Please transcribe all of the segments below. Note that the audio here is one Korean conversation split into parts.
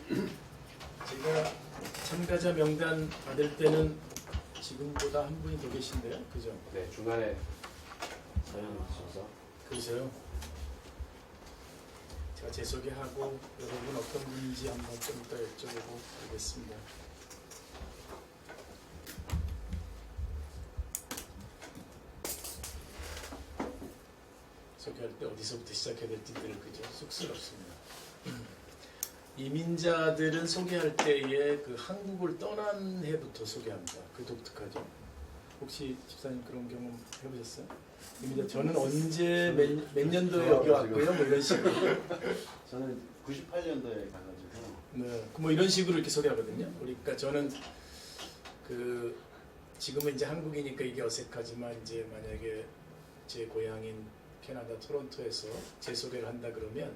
제가 참가자 명단 받을 때는 지금보다 한 분이 더 계신데요, 그죠? 네, 중간에 사연이 있어서. 그러세요. 제가 제 소개하고 여러분 어떤 분인지 한번 좀 이따 여쭤보고 하겠습니다. 소개할 때 어디서부터 시작해야 될지 늘 그죠? 쑥스럽습니다. 이민자들은 소개할 때에 그 한국을 떠난 해부터 소개합니다. 그 독특하죠. 혹시 집사님 그런 경험 해보셨어요? 이민자 저는 언제 몇 년도에 여기 왔고요, 뭐 이런 식으로. 저는 98년도에 가가지고. 네, 뭐 이런 식으로 이렇게 소개하거든요. 그러니까 저는 그 지금은 이제 한국이니까 이게 어색하지만 이제 만약에 제 고향인 캐나다 토론토에서 제 소개를 한다 그러면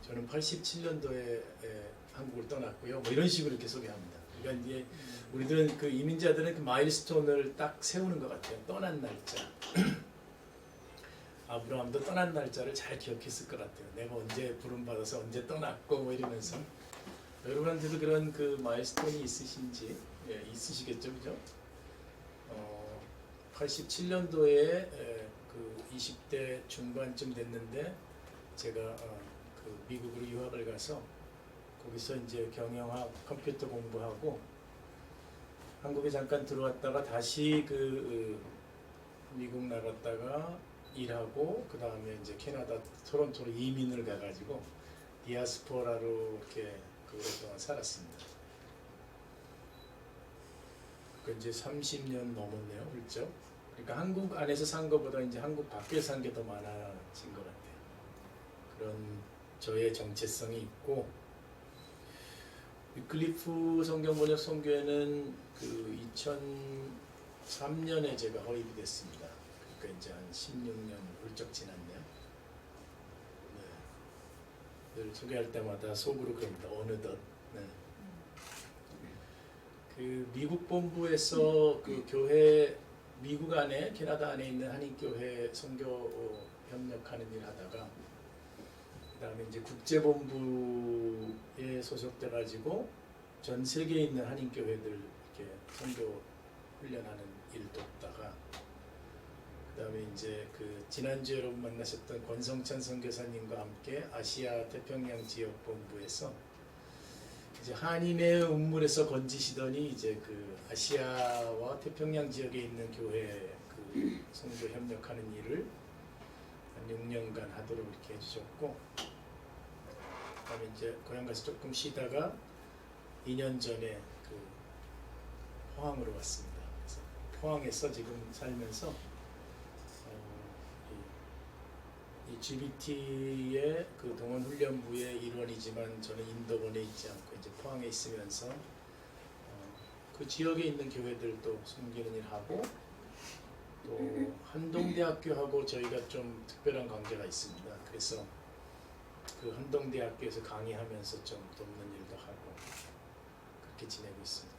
저는 87년도에 한국을 떠났고요. 뭐 이런 식으로 이렇게 소개합니다. 그러니까 이제 우리들은 그 이민자들은 그 마일스톤을 딱 세우는 것 같아요. 떠난 날짜. 아브라함도 떠난 날짜를 잘 기억했을 것 같아요. 내가 언제 부름받아서 언제 떠났고 뭐 이러면서. 여러분한테도 그런 그 마일스톤이 있으신지 있으시겠죠, 그죠? 87년도에 그 20대 중반쯤 됐는데 제가 그 미국으로 유학을 가서 거기서 이제 경영학 컴퓨터 공부하고 한국에 잠깐 들어왔다가 다시 그 미국 나갔다가 일하고 그 다음에 이제 캐나다 토론토로 이민을 가가지고 디아스포라로 이렇게 그 오랫동안 살았습니다. 그 이제 30년 넘었네요, 훌쩍. 그러니까 한국 안에서 산 것보다 이제 한국 밖에서 산 게 더 많아진 것 같아요. 그런 저의 정체성이 있고 위클리프 성경번역 선교회는 그 2003년에 제가 허입이 됐습니다. 그러니까 이제 한 16년 훌쩍 지났네요. 네. 늘 소개할 때마다 속으로 그럽니다. 어느덧. 네. 그 미국 본부에서 그 교회 미국 안에 캐나다 안에 있는 한인교회 선교 협력하는 일 하다가 그다음에 이제 국제본부에 소속돼 가지고 전 세계에 있는 한인교회들 이렇게 선교 훈련하는 일 돕다가 그다음에 이제 그 지난주에 여러분 만나셨던 권성찬 선교사님과 함께 아시아 태평양 지역 본부에서 이제 한인의 음물에서 건지시더니 이제 그 아시아와 태평양 지역에 있는 교회 그 선교 협력하는 일을 한 6년간 하도록 이렇게 해주셨고, 그다음에 이제 고향 가서 조금 쉬다가 2년 전에 그 포항으로 왔습니다. 그래서 포항에서 지금 살면서 이 GBT의 그 동원훈련부의 일원이지만 저는 인도본에 있지 않고 이제 포항에 있으면서 그 지역에 있는 교회들도 섬기는 일 하고 또 한동대학교하고 저희가 좀 특별한 관계가 있습니다. 그래서 그 한동대학교에서 강의하면서 좀 돕는 일도 하고 그렇게 지내고 있습니다.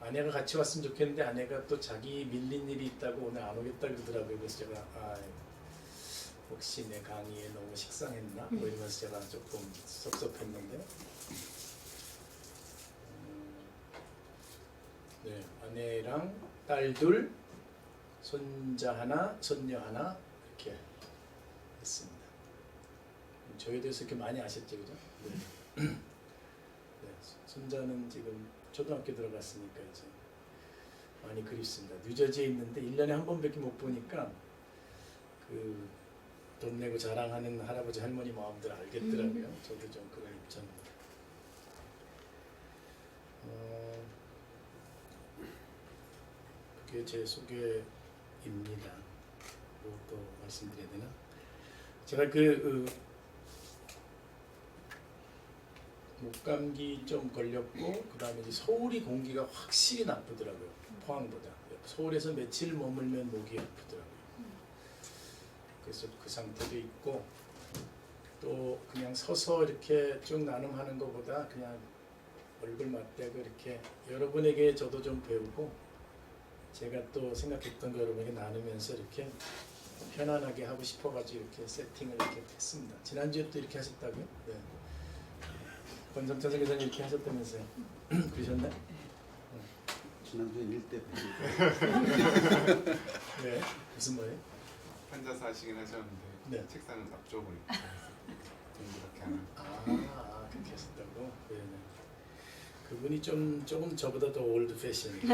아내가 같이 왔으면 좋겠는데 아내가 또 자기 밀린 일이 있다고 오늘 안 오겠다 그러더라고요. 그래서 제가 혹시 내 강의에 너무 식상했나? 뭐 이러면서 제가 조금 섭섭했는데 네, 아내랑 딸 둘, 손자 하나, 손녀 하나 이렇게 했습니다. 저에 대해서 이렇게 많이 아셨죠, 그죠? 네. 네, 손자는 지금 초등학교 들어갔으니까 이제 많이 그립습니다. 뉴저지에 있는데 1년에 한 번밖에 못 보니까 그 돈 내고 자랑하는 할아버지 할머니 마음들 알겠더라고요. 저도 좀 그런 입장입니다. 그게 제 소개입니다. 뭐 또 말씀드려야 되나? 제가 목감기 좀 걸렸고 그 다음에 이제 서울이 공기가 확실히 나쁘더라고요. 포항보다. 서울에서 며칠 머물면 목이 아프더라고요. 그래서 그 상태도 있고 또 그냥 서서 이렇게 쭉 나눔하는 것보다 그냥 얼굴 맞대고 이렇게 여러분에게 저도 좀 배우고 제가 또 생각했던 거 여러분에게 나누면서 이렇게 편안하게 하고 싶어가지고 이렇게 세팅을 이렇게 했습니다. 지난주에 또 이렇게 하셨다고요? 네. 권성찬 선교사님 이렇게 하셨다면서요? 그러셨나? 지난주에 일대 네. 무슨 말이에요? 혼자서 하시긴 하셨는데 네. 책상은 앞쪽으로 이렇게 공부 그렇게 하는. 그렇게 하셨다고? 네. 그분이 조금 저보다 더 올드 패션. 네.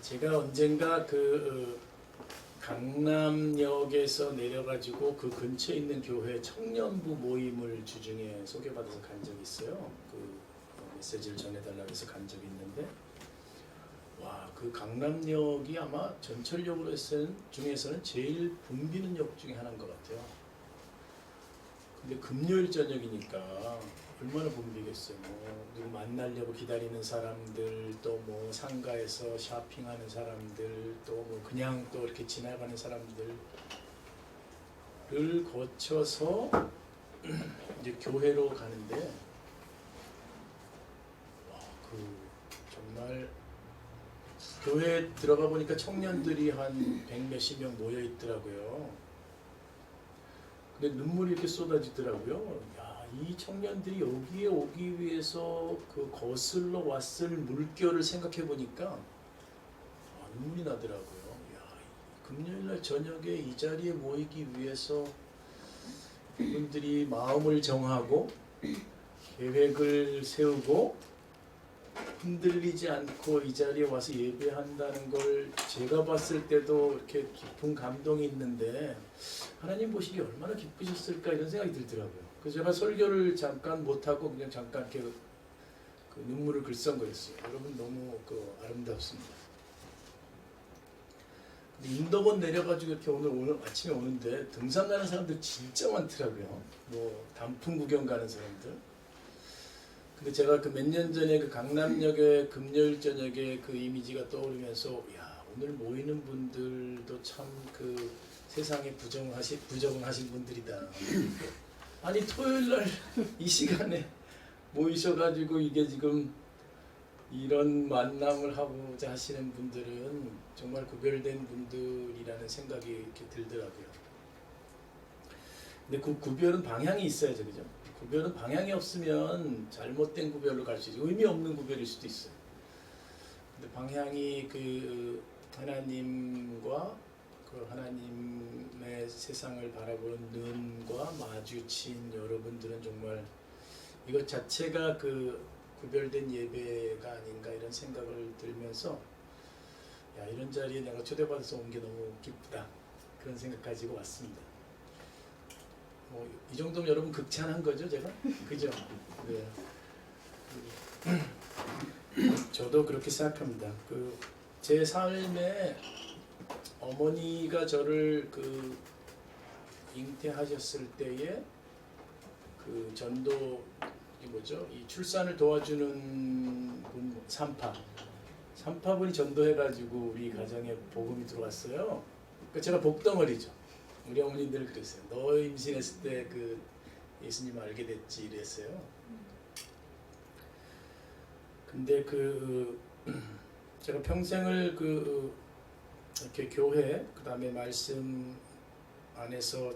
제가 언젠가 강남역에서 내려가지고 그 근처에 있는 교회 청년부 모임을 주중에 소개받아서 간 적이 있어요. 메시지를 전해달라고 해서 간 적이 있는데, 와, 그 강남역이 아마 전철역으로 중에서는 제일 붐비는 역 중에 하나인 것 같아요. 근데 금요일 저녁이니까 얼마나 붐비겠어요. 누구 만나려고 기다리는 사람들, 또 상가에서 쇼핑하는 사람들, 또 그냥 또 이렇게 지나가는 사람들을 거쳐서 이제 교회로 가는데, 와, 정말 교회에 들어가 보니까 청년들이 한 100몇십 명 모여 있더라고요. 근데 눈물이 이렇게 쏟아지더라고요. 야, 이 청년들이 여기에 오기 위해서 거슬러 왔을 물결을 생각해 보니까 눈물이 나더라고요. 야, 금요일날 저녁에 이 자리에 모이기 위해서 이분들이 마음을 정하고 계획을 세우고 흔들리지 않고 이 자리에 와서 예배한다는 걸 제가 봤을 때도 이렇게 깊은 감동이 있는데, 하나님 보시기 얼마나 기쁘셨을까 이런 생각이 들더라고요. 그래서 제가 설교를 잠깐 못하고 그냥 잠깐 이렇게 눈물을 글썽거렸어요. 여러분 너무 아름답습니다. 인도본 내려가지고 이렇게 오늘 아침에 오는데 등산 가는 사람들 진짜 많더라고요. 단풍 구경 가는 사람들. 근데 제가 몇 년 전에 강남역의 금요일 저녁에 그 이미지가 떠오르면서, 야, 오늘 모이는 분들도 참 세상에 부정하신 분들이다. 아니, 토요일 날 이 시간에 모이셔가지고 이게 지금 이런 만남을 하고자 하시는 분들은 정말 구별된 분들이라는 생각이 이렇게 들더라고요. 근데 그 구별은 방향이 있어야죠, 그죠? 구별은 방향이 없으면 잘못된 구별로 갈 수 있어요. 의미 없는 구별일 수도 있어요. 근데 방향이 하나님과 하나님의 세상을 바라보는 눈과 마주친 여러분들은 정말 이것 자체가 구별된 예배가 아닌가 이런 생각을 들면서, 야, 이런 자리에 내가 초대받아서 온 게 너무 기쁘다 그런 생각 가지고 왔습니다. 이 정도면 여러분 극찬한 거죠, 제가? 그죠? 네. 저도 그렇게 생각합니다. 제 삶에 어머니가 저를 잉태하셨을 때에 전도 이 출산을 도와주는 분, 산파분이 전도해가지고 우리 가정에 복음이 들어왔어요. 그러니까 제가 복덩어리죠. 우리 어머니들 그랬어요. 너 임신했을 때 예수님 알게 됐지 이랬어요. 근데 제가 평생을 이렇게 교회 그다음에 말씀 안에서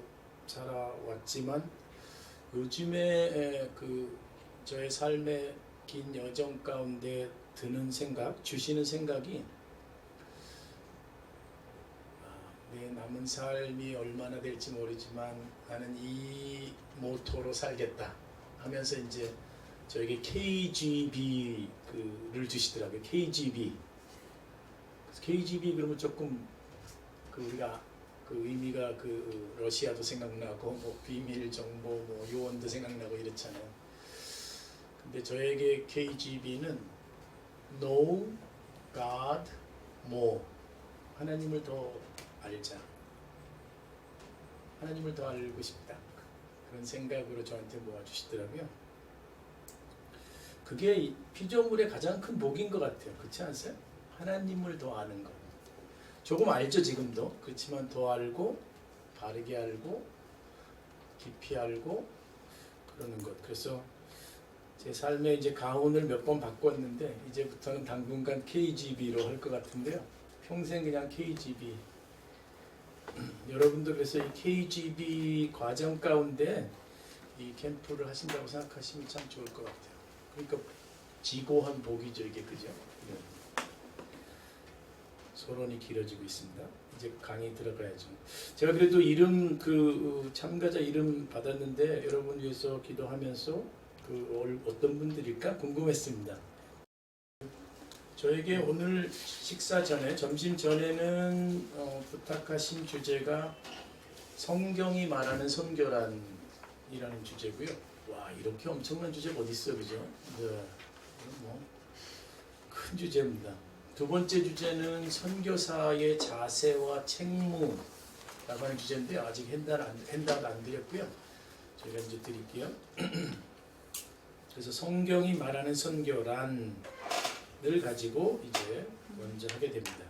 자라왔지만, 요즘에 저의 삶의 긴 여정 가운데 드는 생각, 주시는 생각이, 내 남은 삶이 얼마나 될지 모르지만 나는 이 모토로 살겠다 하면서 이제 저에게 KGB를 주시더라고요. KGB. KGB 그러면 조금 우리가 의미가 러시아도 생각나고 비밀 정보 요원도 생각나고 이렇잖아요. 근데 저에게 KGB는 Know God More. 하나님을 더 알자. 하나님을 더 알고 싶다. 그런 생각으로 저한테 모아주시더라고요. 그게 피조물의 가장 큰 복인 것 같아요. 그렇지 않으세요? 하나님을 더 아는 것. 조금 알죠, 지금도. 그렇지만 더 알고, 바르게 알고, 깊이 알고 그러는 것. 그래서 제 삶에 이제 가훈을 몇 번 바꿨는데 이제부터는 당분간 KGB로 할 것 같은데요. 평생 그냥 KGB. 여러분도 그래서 이 KGB 과정 가운데 이 캠프를 하신다고 생각하시면 참 좋을 것 같아요. 그러니까 지고한 복이죠 이게, 그죠? 소론이 길어지고 있습니다. 이제 강의 들어가야죠. 제가 그래도 이름 참가자 이름 받았는데 여러분 위해서 기도하면서 어떤 분들일까 궁금했습니다. 저에게 오늘 식사 전에, 점심 전에는 부탁하신 주제가 성경이 말하는 선교란이라는 주제고요. 와, 이렇게 엄청난 주제가 어디 있어요, 그죠? 네, 큰 주제입니다. 두 번째 주제는 선교사의 자세와 책무라고 하는 주제인데 아직 hen답 안 드렸고요. 저희가 이제 드릴게요. 그래서 성경이 말하는 선교란을 가지고 이제 먼저 하게 됩니다.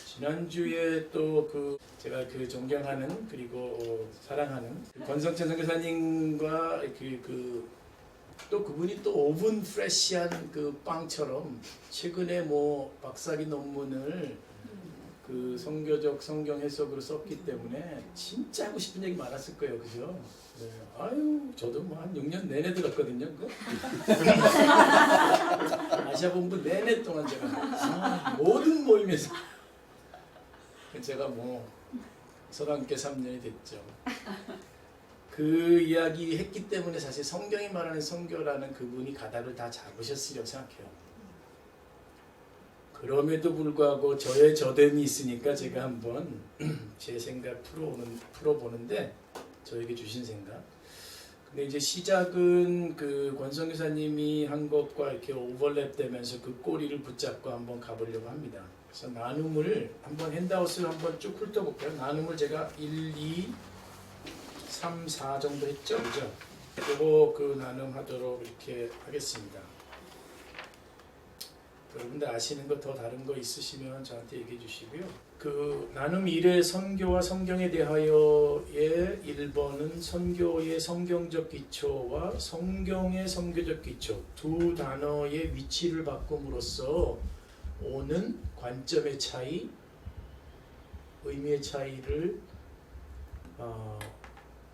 지난주에 또 제가 존경하는 그리고 사랑하는 권성천 선교사님과 또 그분이 또 오븐 프레시한 빵처럼 최근에 박사기 논문을 선교적 성경 해석으로 썼기 때문에 진짜 하고 싶은 얘기 많았을 거예요, 그죠? 네. 아유, 저도 한 6년 내내 들었거든요. 아시아 본부 내내 동안 제가 모든 모임에서 제가 서랑께 3년이 됐죠. 그 이야기 했기 때문에 사실 성경이 말하는 선교라는 그분이 가닥을 다 잡으셨으려고 생각해요. 그럼에도 불구하고 저의 저됨이 있으니까 제가 한번 제 생각 풀어보는데 저에게 주신 생각. 근데 이제 시작은 권성교사님이 한 것과 이렇게 오버랩되면서 그 꼬리를 붙잡고 한번 가보려고 합니다. 그래서 나눔을 한번 핸드아웃을 한번 쭉 훑어볼게요. 나눔을 제가 1, 2, 3, 4 정도 했죠, 그죠? 그거 나눔하도록 이렇게 하겠습니다. 여러분들 아시는 거 더 다른 거 있으시면 저한테 얘기해 주시고요. 나눔 1의 선교와 성경에 대하여의 1번은 선교의 성경적 기초와 성경의 선교적 기초 두 단어의 위치를 바꿈으로써 오는 관점의 차이, 의미의 차이를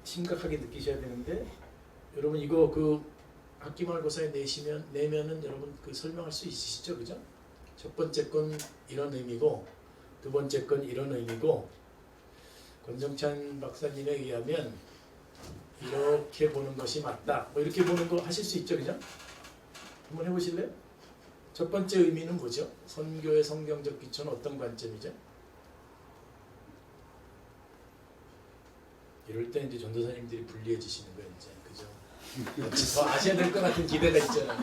심각하게 느끼셔야 되는데 여러분 이거 학기 말고사에 내면은 여러분 설명할 수 있으시죠, 그죠? 첫 번째 건 이런 의미고 두 번째 건 이런 의미고 권정찬 박사님에 의하면 이렇게 보는 것이 맞다. 이렇게 보는 거 하실 수 있죠, 그죠? 한번 해보실래요? 첫 번째 의미는 뭐죠? 선교의 성경적 기초는 어떤 관점이죠? 이럴 때 이제 전도사님들이 불리해지시는 거예요, 이제, 그죠? 더 아셔야 될 것 같은 기대가 있잖아요.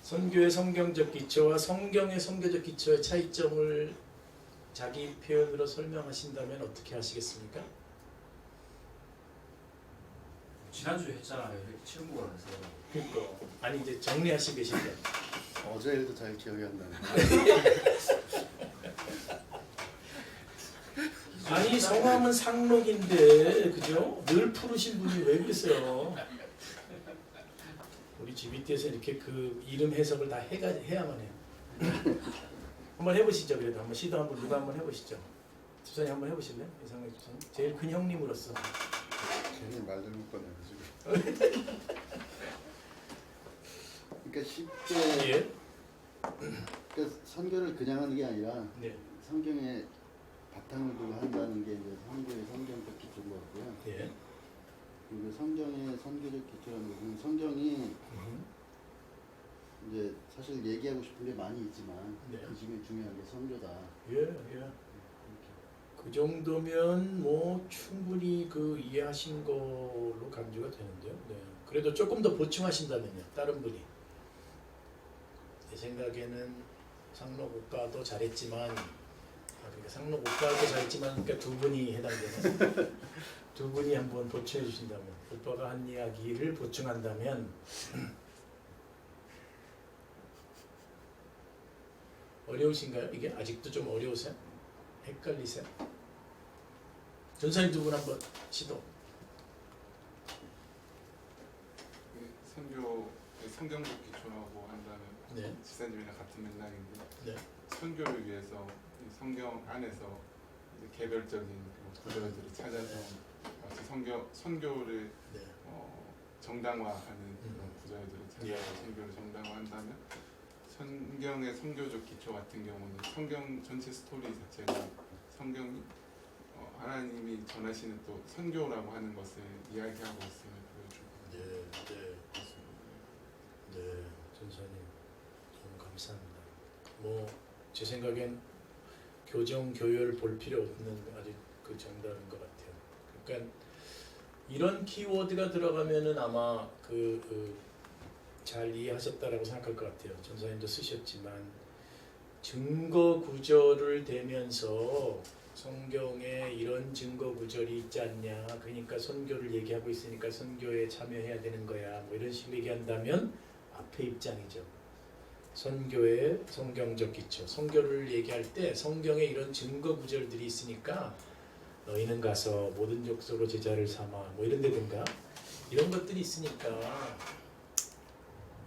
선교의 성경적 기초와 성경의 선교적 기초의 차이점을 자기 표현으로 설명하신다면 어떻게 하시겠습니까? 지난주에 했잖아요. 이렇게 친구가 해서. 그러니까 아니 이제 정리하시고 계신데 어제 일도 잘 기억이 안 나네. 아니 성함은 상록인데 그죠? 늘 푸르신 분이 왜 그러세요? 우리 GBT에서 이렇게 이름 해석을 다 해야만 해요. 한번 해보시죠. 그래도 한번 시도 한번 누가 한번 해보시죠. 집사님 한번 해보실래요? 이상하게 집사님 제일 큰 형님으로서. 괜히 말 잘못 꺼내가지고. 그러니까 쉽게 예. 그러니까 선교를 그냥 하는 게 아니라 네. 성경에 바탕을 두고 한다는 게 이제 선교의 성경적 기초인 것 같고요. 예. 그리고 성경의 선교적 기초라는 부분은 성경이 이제 사실 얘기하고 싶은 게 많이 있지만 네. 그 중에 중요한 게 선교다. 예. 그 정도면 충분히 이해하신 걸로 간주가 되는데요. 네. 그래도 조금 더 보충하신다면요. 다른 분이. 제 생각에는 상록오빠도 잘했지만 그러니까 상록오빠도 잘했지만 그러니까 두 분이 해당되는 두 분이 한번 보충해 주신다면 오빠가 한 이야기를 보충한다면 어려우신가요? 이게 아직도 좀 어려우세요? 헷갈리세요? 전사님 두 분 한번 시도. 선교에서 성경적 기초라고 한다면 네. 지사님이랑 같은 맥락인데 네. 선교를 위해서 이 성경 안에서 이제 개별적인 그 구절들을 찾아서 마치 선교를 네. 정당화하는 그런 구절들을 찾아서 예. 선교를 정당화한다면 성경의 선교적 기초 같은 경우는 성경 전체 스토리 자체가 성경이 하나님이 전하시는 또 선교라고 하는 것을 이야기하고 있음을 보여주고 네. 네. 있습니다. 네. 전사님 너무 감사합니다. 뭐 제 생각엔 교정 교요를 볼 필요 없는 아주 그 정답인 것 같아요. 그러니까 이런 키워드가 들어가면은 아마 잘 이해하셨다라고 생각할 것 같아요. 전사님도 쓰셨지만 증거 구절을 대면서 성경에 이런 증거 구절이 있지 않냐. 그러니까 선교를 얘기하고 있으니까 선교에 참여해야 되는 거야. 뭐 이런 식으로 얘기한다면 앞에 입장이죠. 선교의 성경적 기초. 선교를 얘기할 때 성경에 이런 증거 구절들이 있으니까 너희는 가서 모든 족속으로 제자를 삼아 뭐 이런 데든가 이런 것들이 있으니까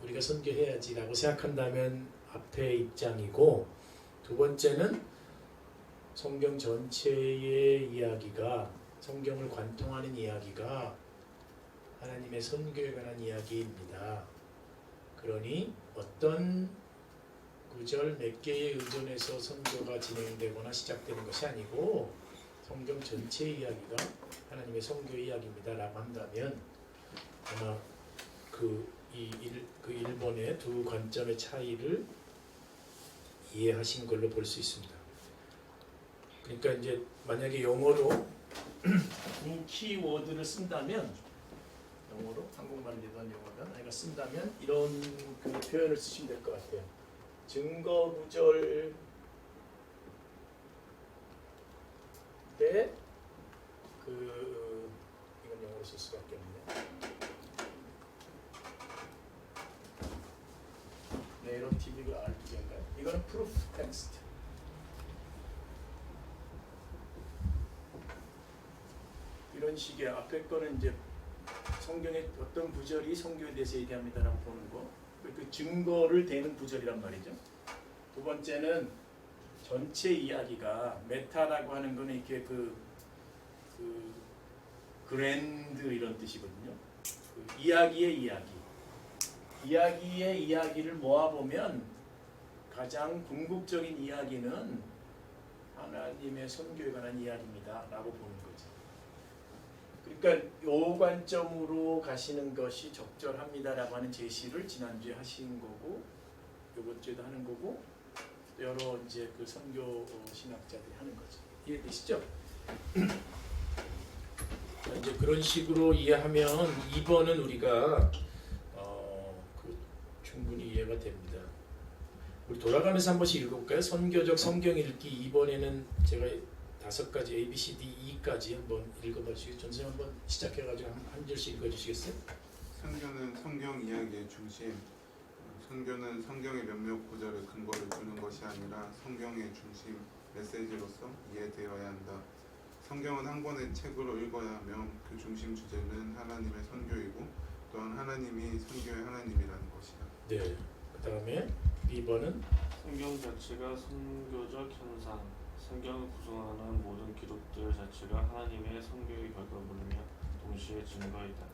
우리가 선교해야지라고 생각한다면 앞에 입장이고, 두 번째는 성경 전체의 이야기가, 성경을 관통하는 이야기가 하나님의 선교에 관한 이야기입니다. 그러니 어떤 구절 몇 개에 의존해서 선교가 진행되거나 시작되는 것이 아니고 성경 전체의 이야기가 하나님의 선교의 이야기입니다 라고 한다면 아마 일본의 두 관점의 차이를 이해하신 걸로 볼 수 있습니다. 그러니까 이제 만약에 영어로 두 키워드를 쓴다면, 영어로 한국말로 되던 영어가 내가 쓴다면 이런 그 표현을 쓰시면 될 것 같아요. 증거 구절 때 이건 영어로 쓸 수밖에 없네. 내러티브가 RP인가요? 이거는 proof text. 이런 식의 앞에 거는 이제 성경의 어떤 구절이 성경에 대해서 얘기합니다라고 보는 거, 그 증거를 대는 구절이란 말이죠. 두 번째는 전체 이야기가, 메타라고 하는 거는 이렇게 그랜드 이런 뜻이거든요. 이야기의 이야기를 모아보면 가장 궁극적인 이야기는 하나님의 선교에 관한 이야기입니다 라고 보는 거죠. 그러니까 요 관점으로 가시는 것이 적절합니다라고 하는 제시를 지난주에 하신 거고, 요번 주에도 하는 거고, 여러 이제 그 선교 신학자들이 하는 거죠. 이해되시죠? 이제 그런 식으로 이해하면 2번은 우리가 충분히 이해가 됩니다. 우리 돌아가면서 한 번씩 읽어볼까요? 선교적 성경 읽기 2번에는 제가 5가지 A, B, C, D, E까지 한번 읽어봐 주시겠어요? 전생 한번 시작해가지고 한 줄씩 읽어주시겠어요? 선교는 성경 이야기의 중심. 선교는 성경의 몇몇 구절을 근거를 두는 것이 아니라 성경의 중심 메시지로서 이해되어야 한다. 성경은 한 권의 책으로 읽어야 하며 그 중심 주제는 하나님의 선교이고 또한 하나님이 선교의 하나님이라는 것이다. 네. 그 다음에 2번은 성경 자체가 선교적 현상, 성경을 구성하는 모든 기록들 자체가 하나님의 선교의 결과물이며 동시에 증거이다.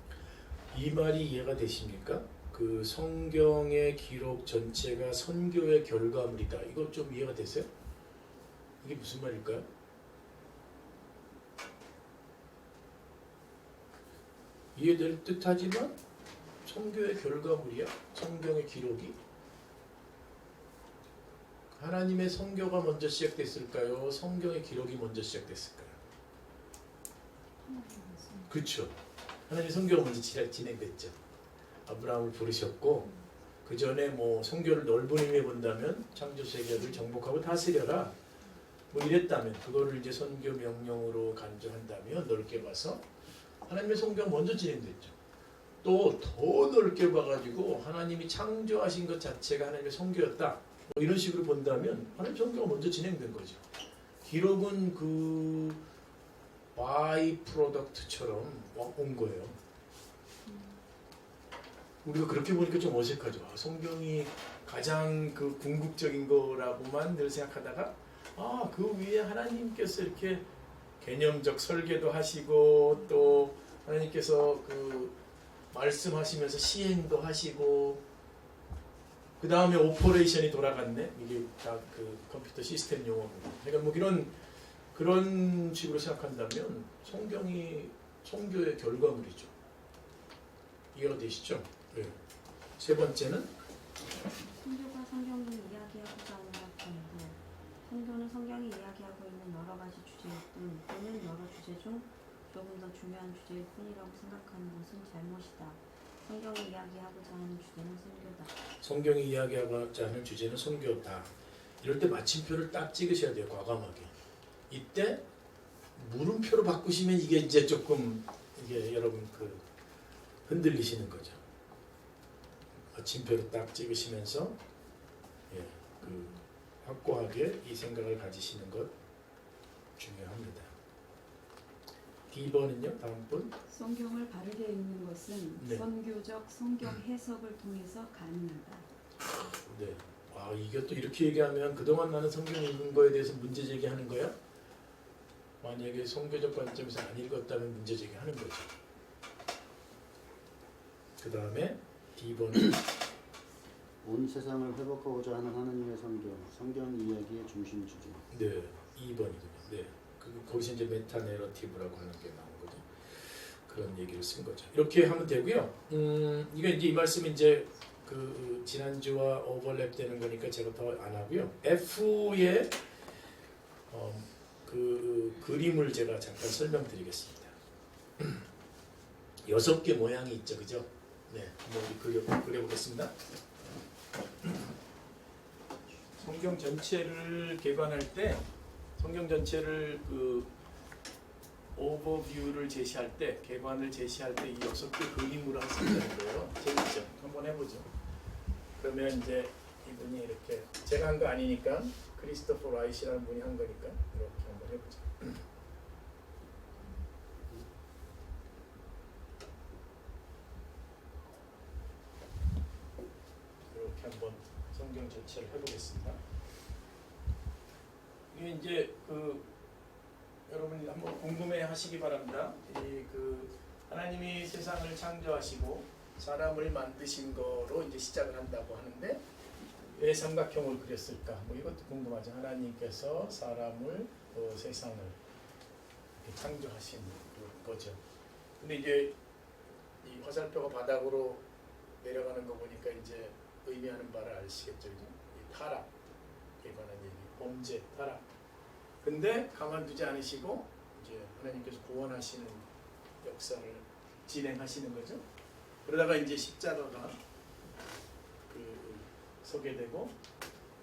이 말이 이해가 되십니까? 그 성경의 기록 전체가 선교의 결과물이다. 이거 좀 이해가 되세요? 이게 무슨 말일까요? 이해될 듯하지만 선교의 결과물이야? 성경의 기록이? 하나님의 선교가 먼저 시작됐을까요? 성경의 기록이 먼저 시작됐을까요? 그렇죠. 하나님의 선교가 먼저 진행됐죠. 아브라함을 부르셨고, 그 전에 뭐 선교를 넓은 의미에 본다면 창조 세계를 정복하고 다스려라 뭐 이랬다면, 그거를 이제 선교 명령으로 간주한다면 넓게 봐서 하나님의 선교가 먼저 진행됐죠. 또 더 넓게 봐가지고 하나님이 창조하신 것 자체가 하나님의 선교였다 뭐 이런 식으로 본다면 하나님의 선교가 먼저 진행된 거죠. 기록은 그 바이 프로덕트처럼 온 거예요. 우리가 그렇게 보니까 좀 어색하죠. 아, 성경이 가장 그 궁극적인 거라고만 늘 생각하다가 그 위에 하나님께서 이렇게 개념적 설계도 하시고 또 하나님께서 그 말씀하시면서 시행도 하시고 그 다음에 오퍼레이션이 돌아갔네. 이게 다 그 컴퓨터 시스템 용어고. 그러니까 뭐 그런 식으로 생각한다면 성경이 성교의 결과물이죠. 이해가 되시죠? 네. 세 번째는 성교가 성경이 이야기하고자 하는 것뿐이고 성교는 성경이 이야기하고 있는 여러 가지 주제일 뿐 또는 여러 주제 중 조금 더 중요한 주제일 뿐이라고 생각하는 것은 잘못이다. 성경이 이야기하고자 하는 주제는 선교다. 성경이 이야기하고자 하는 주제는 선교다. 이럴 때 마침표를 딱 찍으셔야 돼요. 과감하게. 이때 물음표로 바꾸시면 이게 이제 조금 이게 여러분 그 흔들리시는 거죠. 마침표를 딱 찍으시면서 그 확고하게 이 생각을 가지시는 것 중요합니다. D번은요. 다음 분. 성경을 바르게 읽는 것은 네. 선교적 성경 해석을 통해서 가능하다. 네. 이게 또 이렇게 얘기하면 그동안 나는 성경 읽은 거에 대해서 문제 제기하는 거야? 만약에 성교적 관점에서 안 읽었다면 문제 제기하는 거죠. 그 다음에 D번은 온 세상을 회복하고자 하는 하나님의 성경 이야기의 중심 주제. 네, 2번이군요. 네, 거기서 이제 메타 내러티브라고 하는 게 나온 거죠. 그런 얘기를 쓴 거죠. 이렇게 하면 되고요. 이거 이제 이 말씀이 이제 그 지난주와 오버랩 되는 거니까 제가 더 안 하고요. F의 그 그림을 제가 잠깐 설명드리겠습니다. 6개 모양이 있죠, 그죠? 네, 한번 그려보겠습니다. 성경 전체를 개관할 때, 성경 전체를 그 오버뷰를 제시할 때, 개관을 제시할 때 이 6개 그림으로 한다는 거예요. 재밌죠? 한번 해보죠. 그러면 이제 이분이 이렇게 제가 한 거 아니니까 크리스토퍼 라이시라는 분이 한 거니까 이렇게 한번 해보죠. 이렇게 한번 성경 전체를 해보겠습니다. 이게 이제 그 여러분이 한번 궁금해하시기 바랍니다. 이 그 하나님이 세상을 창조하시고 사람을 만드신 거로 이제 시작을 한다고 하는데 왜 삼각형을 그렸을까? 뭐 이것도 궁금하죠. 하나님께서 사람을 또 세상을 이렇게 창조하신 거죠. 근데 이제 이 화살표가 바닥으로 내려가는 거 보니까 이제 의미하는 바를 아시겠죠? 이 타락에 관한 얘기, 범죄, 타락. 근데 가만두지 않으시고 이제 하나님께서 구원하시는 역사를 진행하시는 거죠. 그러다가 이제 십자가가 그 서게 되고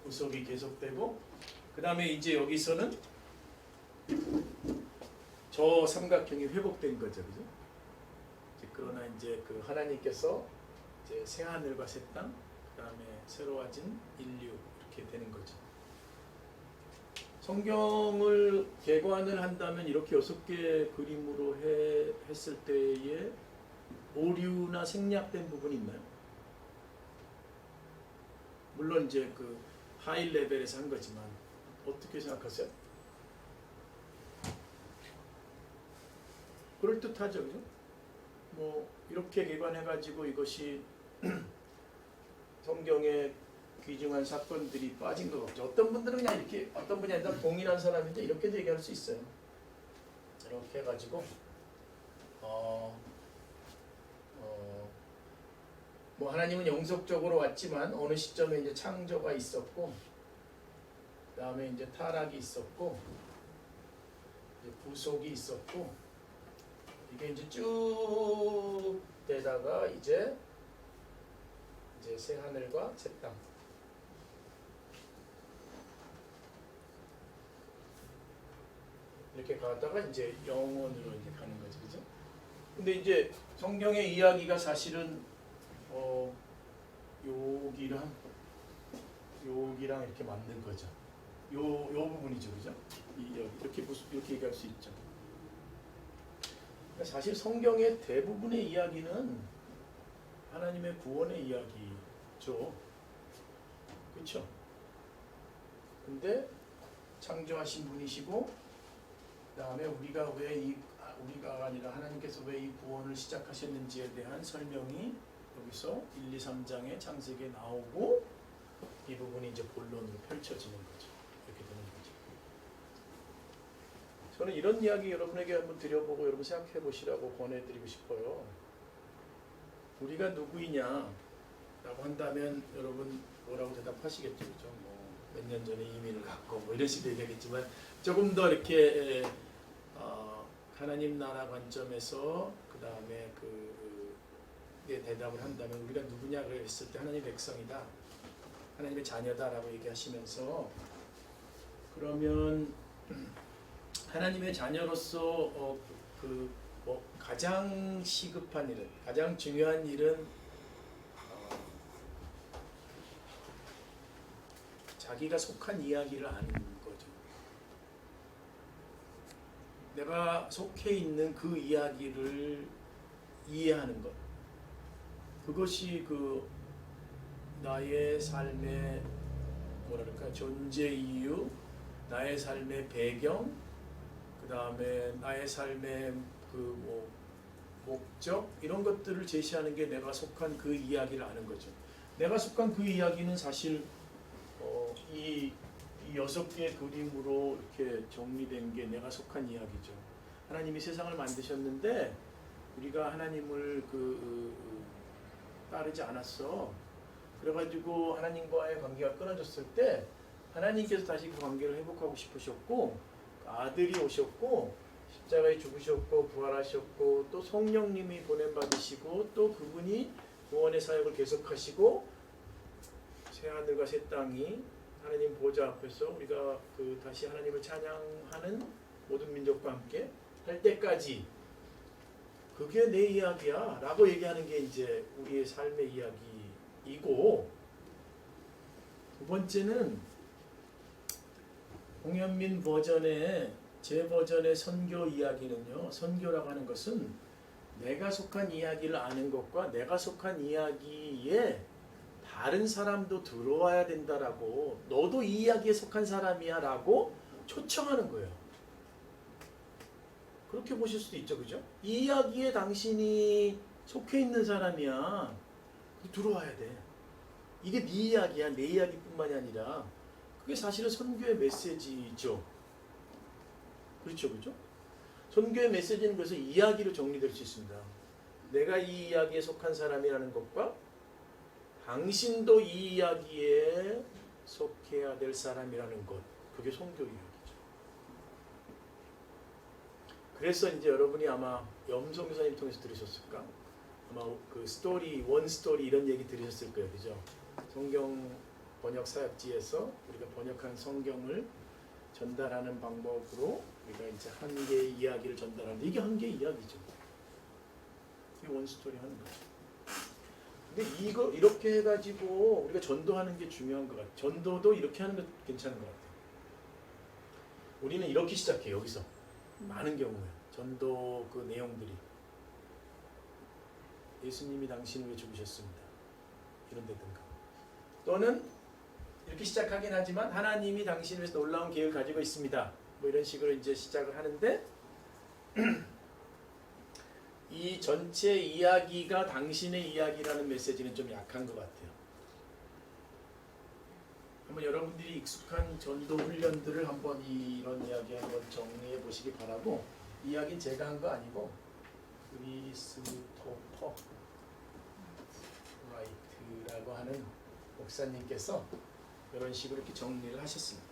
구속이 계속되고 그 다음에 이제 여기서는 저 삼각형이 회복된 거죠, 그죠? 그러나 이제 그 하나님께서 이제 새 하늘과 새 땅, 그 다음에 새로워진 인류 이렇게 되는 거죠. 성경을 개관을 한다면 이렇게 6개 그림으로 했을 때에 오류나 생략된 부분이 있나요? 물론 이제 그 하이 레벨에서 한 거지만 어떻게 생각하세요? 그럴듯하죠, 그죠? 뭐 이렇게 개관해가지고 이것이 성경에 귀중한 사건들이 빠진 것 같죠. 어떤 분들은 그냥 이렇게, 어떤 분이 아니라 동일한 사람인데 이렇게도 얘기할 수 있어요. 이렇게 해가지고 뭐 하나님은 영속적으로 왔지만 어느 시점에 이제 창조가 있었고, 그 다음에 이제 타락이 있었고, 이제 구속이 있었고, 이게 이제 쭉 되다가 이제 새 하늘과 새 땅. 이렇게 가다가 이제 영원으로 이제 가는 거죠, 그죠? 근데 이제 성경의 이야기가 사실은 여기랑 이렇게 맞는 거죠. 요 부분이죠, 그죠? 이렇게 얘기할 수 있죠. 사실 성경의 대부분의 이야기는 하나님의 구원의 이야기죠. 그렇죠? 근데 창조하신 분이시고 그다음에 우리가 아니라 하나님께서 왜 이 구원을 시작하셨는지에 대한 설명이 여기서 1, 2, 3장의 창세기에 나오고 이 부분이 이제 본론으로 펼쳐지는 거죠. 이렇게 되는 거죠. 저는 이런 이야기 여러분에게 한번 드려보고 여러분 생각해 보시라고 권해드리고 싶어요. 우리가 누구이냐 라고 한다면 여러분 뭐라고 대답하시겠죠. 그죠? 몇 년 전에 이민을 갔고 뭐 이런 식으로 얘기하겠지만 조금 더 이렇게 하나님 나라 관점에서 그 다음에 내 대답을 한다면 우리가 누구냐 그랬을 때 하나님의 백성이다, 하나님의 자녀다라고 얘기하시면서 그러면 하나님의 자녀로서 가장 시급한 일은, 가장 중요한 일은 자기가 속한 이야기를 아는 거죠. 내가 속해 있는 그 이야기를 이해하는 것. 그것이 나의 삶의 뭐랄까 존재 이유, 나의 삶의 배경, 그 다음에 나의 삶의 목적 이런 것들을 제시하는 게 내가 속한 그 이야기를 아는 거죠. 내가 속한 그 이야기는 사실 이 6개의 그림으로 이렇게 정리된 게 내가 속한 이야기죠. 하나님이 세상을 만드셨는데 우리가 하나님을 따르지 않았어. 그래가지고 하나님과의 관계가 끊어졌을 때 하나님께서 다시 그 관계를 회복하고 싶으셨고 아들이 오셨고 십자가에 죽으셨고 부활하셨고 또 성령님이 보냄받으시고 또 그분이 구원의 사역을 계속하시고 새하늘과 새 땅이 하나님 보좌 앞에서 우리가 다시 하나님을 찬양하는 모든 민족과 함께 할 때까지 그게 내 이야기야 라고 얘기하는 게 이제 우리의 삶의 이야기이고, 두 번째는 홍현민 버전의 제 버전의 선교 이야기는요, 선교라고 하는 것은 내가 속한 이야기를 아는 것과 내가 속한 이야기에 다른 사람도 들어와야 된다라고, 너도 이 이야기에 속한 사람이야 라고 초청하는 거예요. 그렇게 보실 수도 있죠. 그죠? 이 이야기에 당신이 속해 있는 사람이야. 들어와야 돼. 이게 네 이야기야. 내 이야기뿐만이 아니라 그게 사실은 선교의 메시지죠. 그렇죠. 그죠? 선교의 메시지는 그래서 이야기로 정리될 수 있습니다. 내가 이 이야기에 속한 사람이라는 것과 당신도 이 이야기에 속해야 될 사람이라는 것, 그게 선교 이야기죠. 그래서 이제 여러분이 아마 염송 교사님 통해서 들으셨을까? 아마 원 스토리 이런 얘기 들으셨을 거예요. 그죠? 성경 번역 사역지에서 우리가 번역한 성경을 전달하는 방법으로 우리가 이제 한 개의 이야기를 전달하는데 이게 한 개의 이야기죠. 이게 원 스토리 하는 거죠. 근데 이렇게 해가지고 우리가 전도하는 게 중요한 것 같아요. 전도도 이렇게 하는 게 괜찮은 것 같아요. 우리는 이렇게 시작해요. 여기서 많은 경우에 전도 내용들이 예수님이 당신을 위해 죽으셨습니다. 이런 데든가 또는 이렇게 시작하긴 하지만 하나님이 당신을 위해서 놀라운 계획을 가지고 있습니다. 뭐 이런 식으로 이제 시작을 하는데 이 전체 이야기가 당신의 이야기라는 메시지는 좀 약한 것 같아요. 한번 여러분들이 익숙한 전도 훈련들을 한번 이런 이야기 한번 정리해 보시기 바라고, 이 이야기는 제가 한 거 아니고 크리스토퍼 라이트라고 하는 목사님께서 이런 식으로 이렇게 정리를 하셨습니다.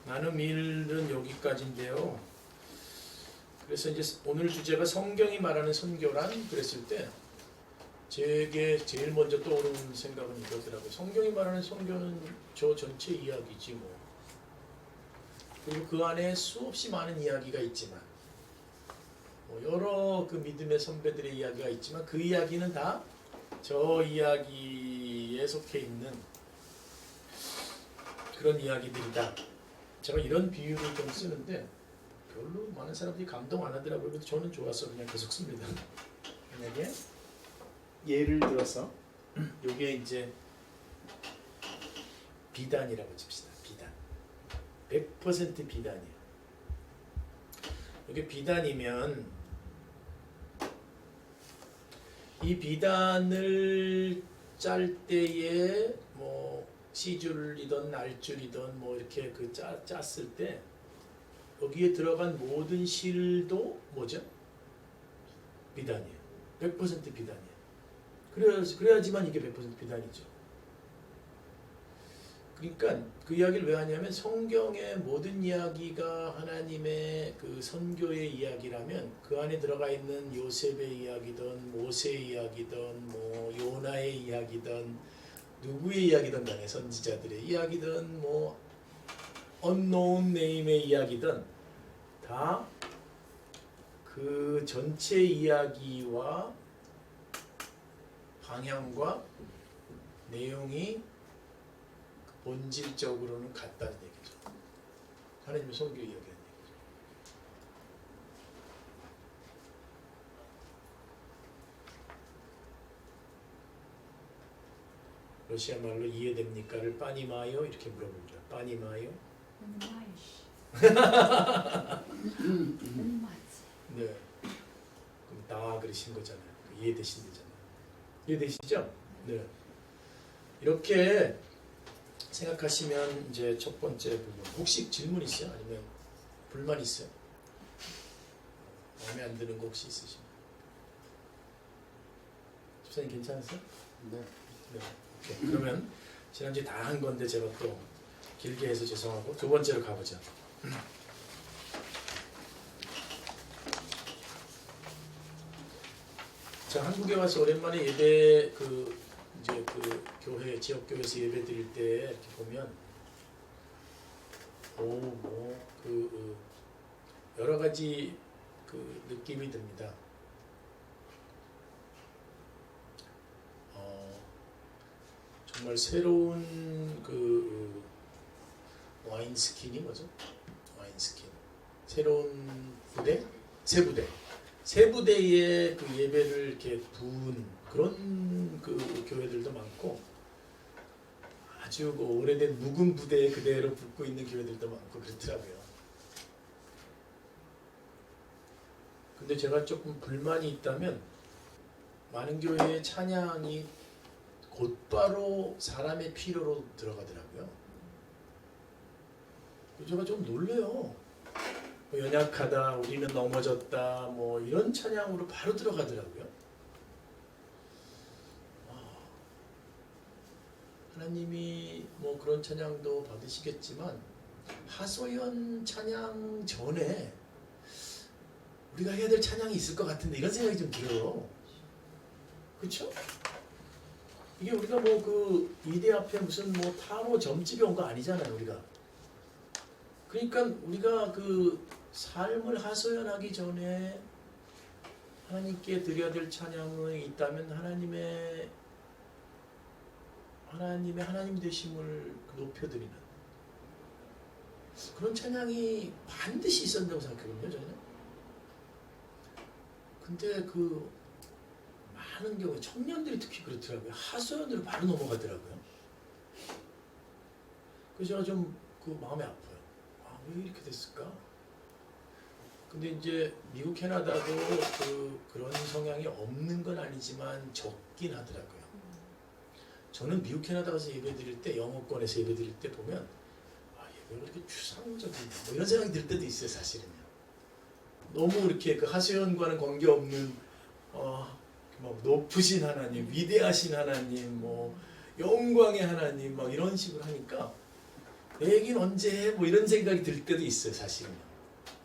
나눔 일은 여기까지인데요. 그래서 이제 오늘 주제가 성경이 말하는 선교란 그랬을 때 제게 제일 먼저 떠오르는 생각은 이거더라고요. 성경이 말하는 선교는 저 전체 이야기지 뭐. 그리고 그 안에 수없이 많은 이야기가 있지만 여러 믿음의 선배들의 이야기가 있지만 그 이야기는 다 저 이야기에 속해 있는 그런 이야기들이다. 제가 이런 비유를 좀 쓰는데 별로 많은 사람들이 감동 안 하더라고요. 그래도 저는 좋아서 그냥 계속 씁니다. 만약에 예를 들어서 요게 이제 비단이라고 칩시다. 비단. 100% 비단이에요. 이게 비단이면 이 비단을 짤 때에 뭐 C줄이든 R줄이든 뭐 이렇게 그 짰을 때 여기에 들어간 모든 실도 뭐죠? 비단이에요. 100% 비단이에요. 그래야지만 이게 100% 비단이죠. 그러니까 그 이야기를 왜 하냐면 성경의 모든 이야기가 하나님의 그 선교의 이야기라면 그 안에 들어가 있는 요셉의 이야기든 모세의 이야기든 뭐 요나의 이야기든 누구의 이야기든 간에 선지자들의 이야기든 뭐 unknown name의 이야기든 다 그 전체 이야기와 방향과 내용이 본질적으로는 같다는 얘기죠. 하나님의 선교 이야기하는 얘기죠. 러시아 말로 이해됩니까를 빠니마요 이렇게 물어보죠. 빠니마요. 네. 그럼 다 그러신 거잖아요. 이해되신대잖아요. 이해되시죠? 네. 이렇게 생각하시면 이제 첫 번째 부분. 혹시 질문 있어요? 아니면 불만 있어요? 마음에 안 드는 거 혹시 있으시면? 집사님 괜찮으세요? 네. 네. 오케이. 그러면 지난주에 다 한 건데 제가 또 길게 해서 죄송하고 두 번째로 가보죠. 자, 한국에 와서 오랜만에 예배 이제 그 교회 지역 교회에서 예배 드릴 때 이렇게 보면 여러 가지 그 느낌이 듭니다. 정말 새로운 그 와인 스킨이 뭐죠? 와인 스킨. 새로운 부대, 새 부대. 새 부대의 그 예배를 이렇게 부은 그런 그 교회들도 많고 아주 그 오래된 묵은 부대에 그대로 붙고 있는 교회들도 많고 그렇더라고요. 근데 제가 조금 불만이 있다면 많은 교회의 찬양이 곧바로 사람의 필요로 들어가더라고요. 제가 좀 놀래요. 뭐 연약하다, 우리는 넘어졌다, 뭐 이런 찬양으로 바로 들어가더라고요. 하나님이 뭐 그런 찬양도 받으시겠지만 하소연 찬양 전에 우리가 해야 될 찬양이 있을 것 같은데 이런 생각이 좀 들어요. 그렇죠? 이게 우리가 뭐 그 이대 앞에 무슨 뭐 타로 점집이 온 거 아니잖아요, 우리가. 그러니까 우리가 그 삶을 하소연하기 전에 하나님께 드려야 될 찬양이 있다면 하나님 되심을 높여드리는 그런 찬양이 반드시 있었다고 생각하거든요, 저는. 근데 그 많은 경우에 청년들이 특히 그렇더라고요. 하소연으로 바로 넘어가더라고요. 그래서 제가 좀 그 마음이 아파요. 왜 이렇게 됐을까? 근데 이제 미국 캐나다도 그런 성향이 없는 건 아니지만 적긴 하더라고요. 저는 미국 캐나다 가서 예배 드릴 때 영어권에서 예배 드릴 때 보면 예배가 이렇게 추상적인 뭐 이런 생각이 들 때도 있어요, 사실은요. 너무 이렇게 그 하소연과는 관계없는 막 높으신 하나님, 위대하신 하나님, 뭐 영광의 하나님 막 이런 식으로 하니까 내 얘기는 언제 해? 뭐 이런 생각이 들 때도 있어요, 사실은요.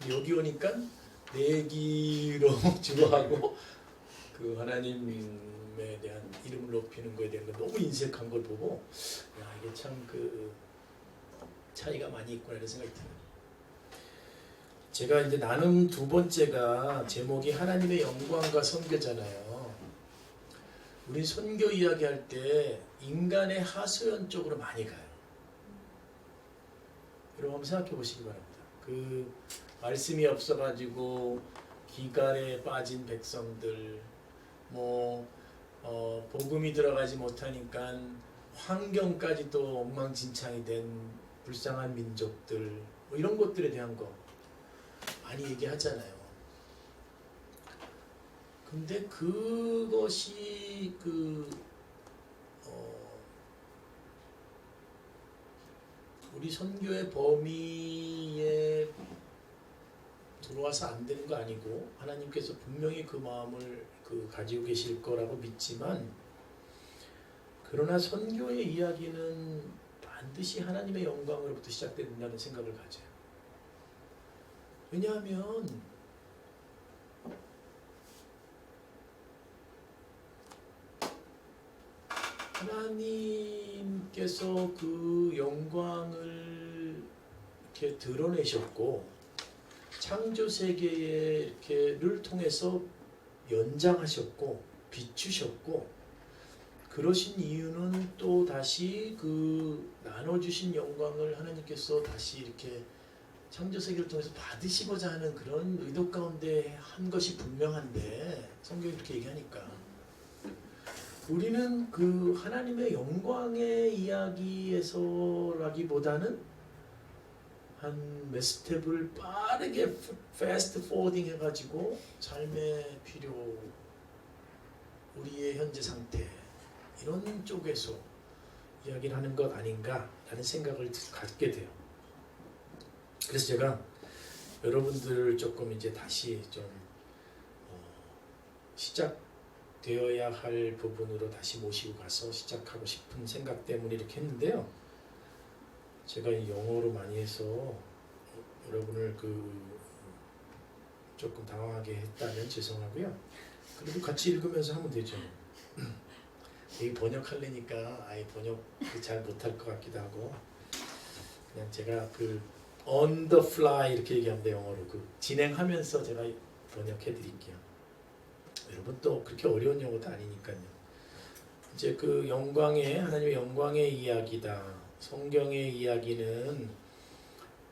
여기 오니까 내 얘기로 주로하고 그 하나님에 대한 이름을 높이는 거에 대한 거 너무 인색한 걸 보고 이게 참 그 차이가 많이 있구나 이런 생각이 들어요. 제가 이제 나눔 두 번째가 제목이 하나님의 영광과 선교잖아요. 우리 선교 이야기할 때 인간의 하소연 쪽으로 많이 가요. 여러분 한번 생각해 보시기 바랍니다. 그 말씀이 없어가지고 기갈에 빠진 백성들, 복음이 들어가지 못하니까 환경까지도 엉망진창이 된 불쌍한 민족들, 뭐 이런 것들에 대한 거 많이 얘기하잖아요. 근데 그것이 우리 선교의 범위에 들어와서 안 되는 거 아니고 하나님께서 분명히 그 마음을 가지고 계실 거라고 믿지만, 그러나 선교의 이야기는 반드시 하나님의 영광으로부터 시작된다는 생각을 가져요. 왜냐하면 하나님께서 그 영광을 이렇게 드러내셨고 창조 세계에 이렇게를 통해서 연장하셨고 비추셨고, 그러신 이유는 또 다시 그 나눠주신 영광을 하나님께서 다시 이렇게 창조 세계를 통해서 받으시고자 하는 그런 의도 가운데 한 것이 분명한데, 성경이 이렇게 얘기하니까 우리는 그 하나님의 영광의 이야기에서라기보다는 한 몇 스텝을 빠르게 패스트 포워딩 해가지고 삶의 필요, 우리의 현재 상태 이런 쪽에서 이야기를 하는 것 아닌가라는 생각을 갖게 돼요. 그래서 제가 여러분들을 조금 이제 다시 좀 시작되어야 할 부분으로 다시 모시고 가서 시작하고 싶은 생각 때문에 이렇게 했는데요. 제가 이 영어로 많이 해서 여러분을 조금 당황하게 했다면 죄송하고요. 그래도 같이 읽으면서 하면 되죠. 이 번역하려니까 아예 번역 잘 못할 것 같기도 하고, 그냥 제가 on the fly 이렇게 얘기합니다. 영어로 진행하면서 제가 번역해 드릴게요. 여러분 또 그렇게 어려운 영어도 아니니까요. 이제 하나님의 영광의 이야기다. 성경의 이야기는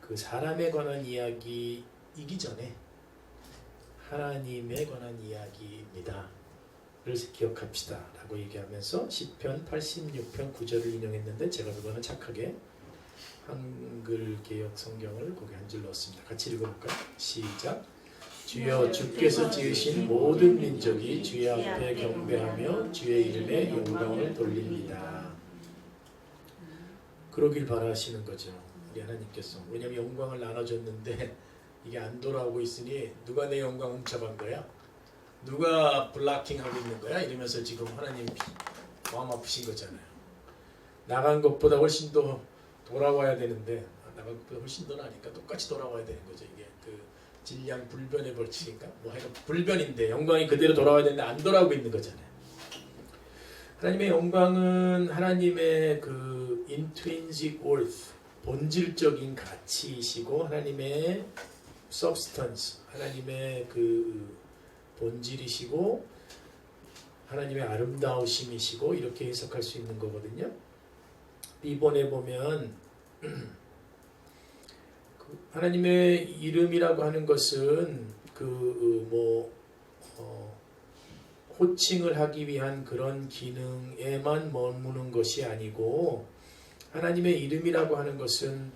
그 사람에 관한 이야기이기 전에 하나님에 관한 이야기입니다. 를 기억합시다 라고 얘기하면서 시편 86편 9절을 인용했는데, 제가 그거는 착하게 한글 개역 성경을 거기 한 줄 넣었습니다. 같이 읽어볼까요? 시작. 주여, 주께서 지으신 모든 민족이 주의 앞에 경배하며 주의 이름에 영광을 돌립니다. 그러길 바라시는 거죠, 우리 하나님께서. 왜냐하면 영광을 나눠줬는데 이게 안 돌아오고 있으니 누가 내 영광 훔쳐간 거야? 누가 블락킹하고 있는 거야? 이러면서 지금 하나님 마음 아프신 거잖아요. 나간 것보다 훨씬 더 돌아와야 되는데, 나간 것보다 훨씬 더 나니까 똑같이 돌아와야 되는 거죠. 이게 질량 불변에 벌치니까 하여간 불변인데 영광이 그대로 돌아와야 되는데 안 돌아오고 있는 거잖아요. 하나님의 영광은 하나님의 intrinsic worth, 본질적인 가치이시고, 하나님의 substance, 하나님의 본질이시고, 하나님의 아름다우심이시고, 이렇게 해석할 수 있는 거거든요. B번에 보면 하나님의 이름이라고 하는 것은 호칭을 하기 위한 그런 기능에만 머무는 것이 아니고, 하나님의 이름이라고 하는 것은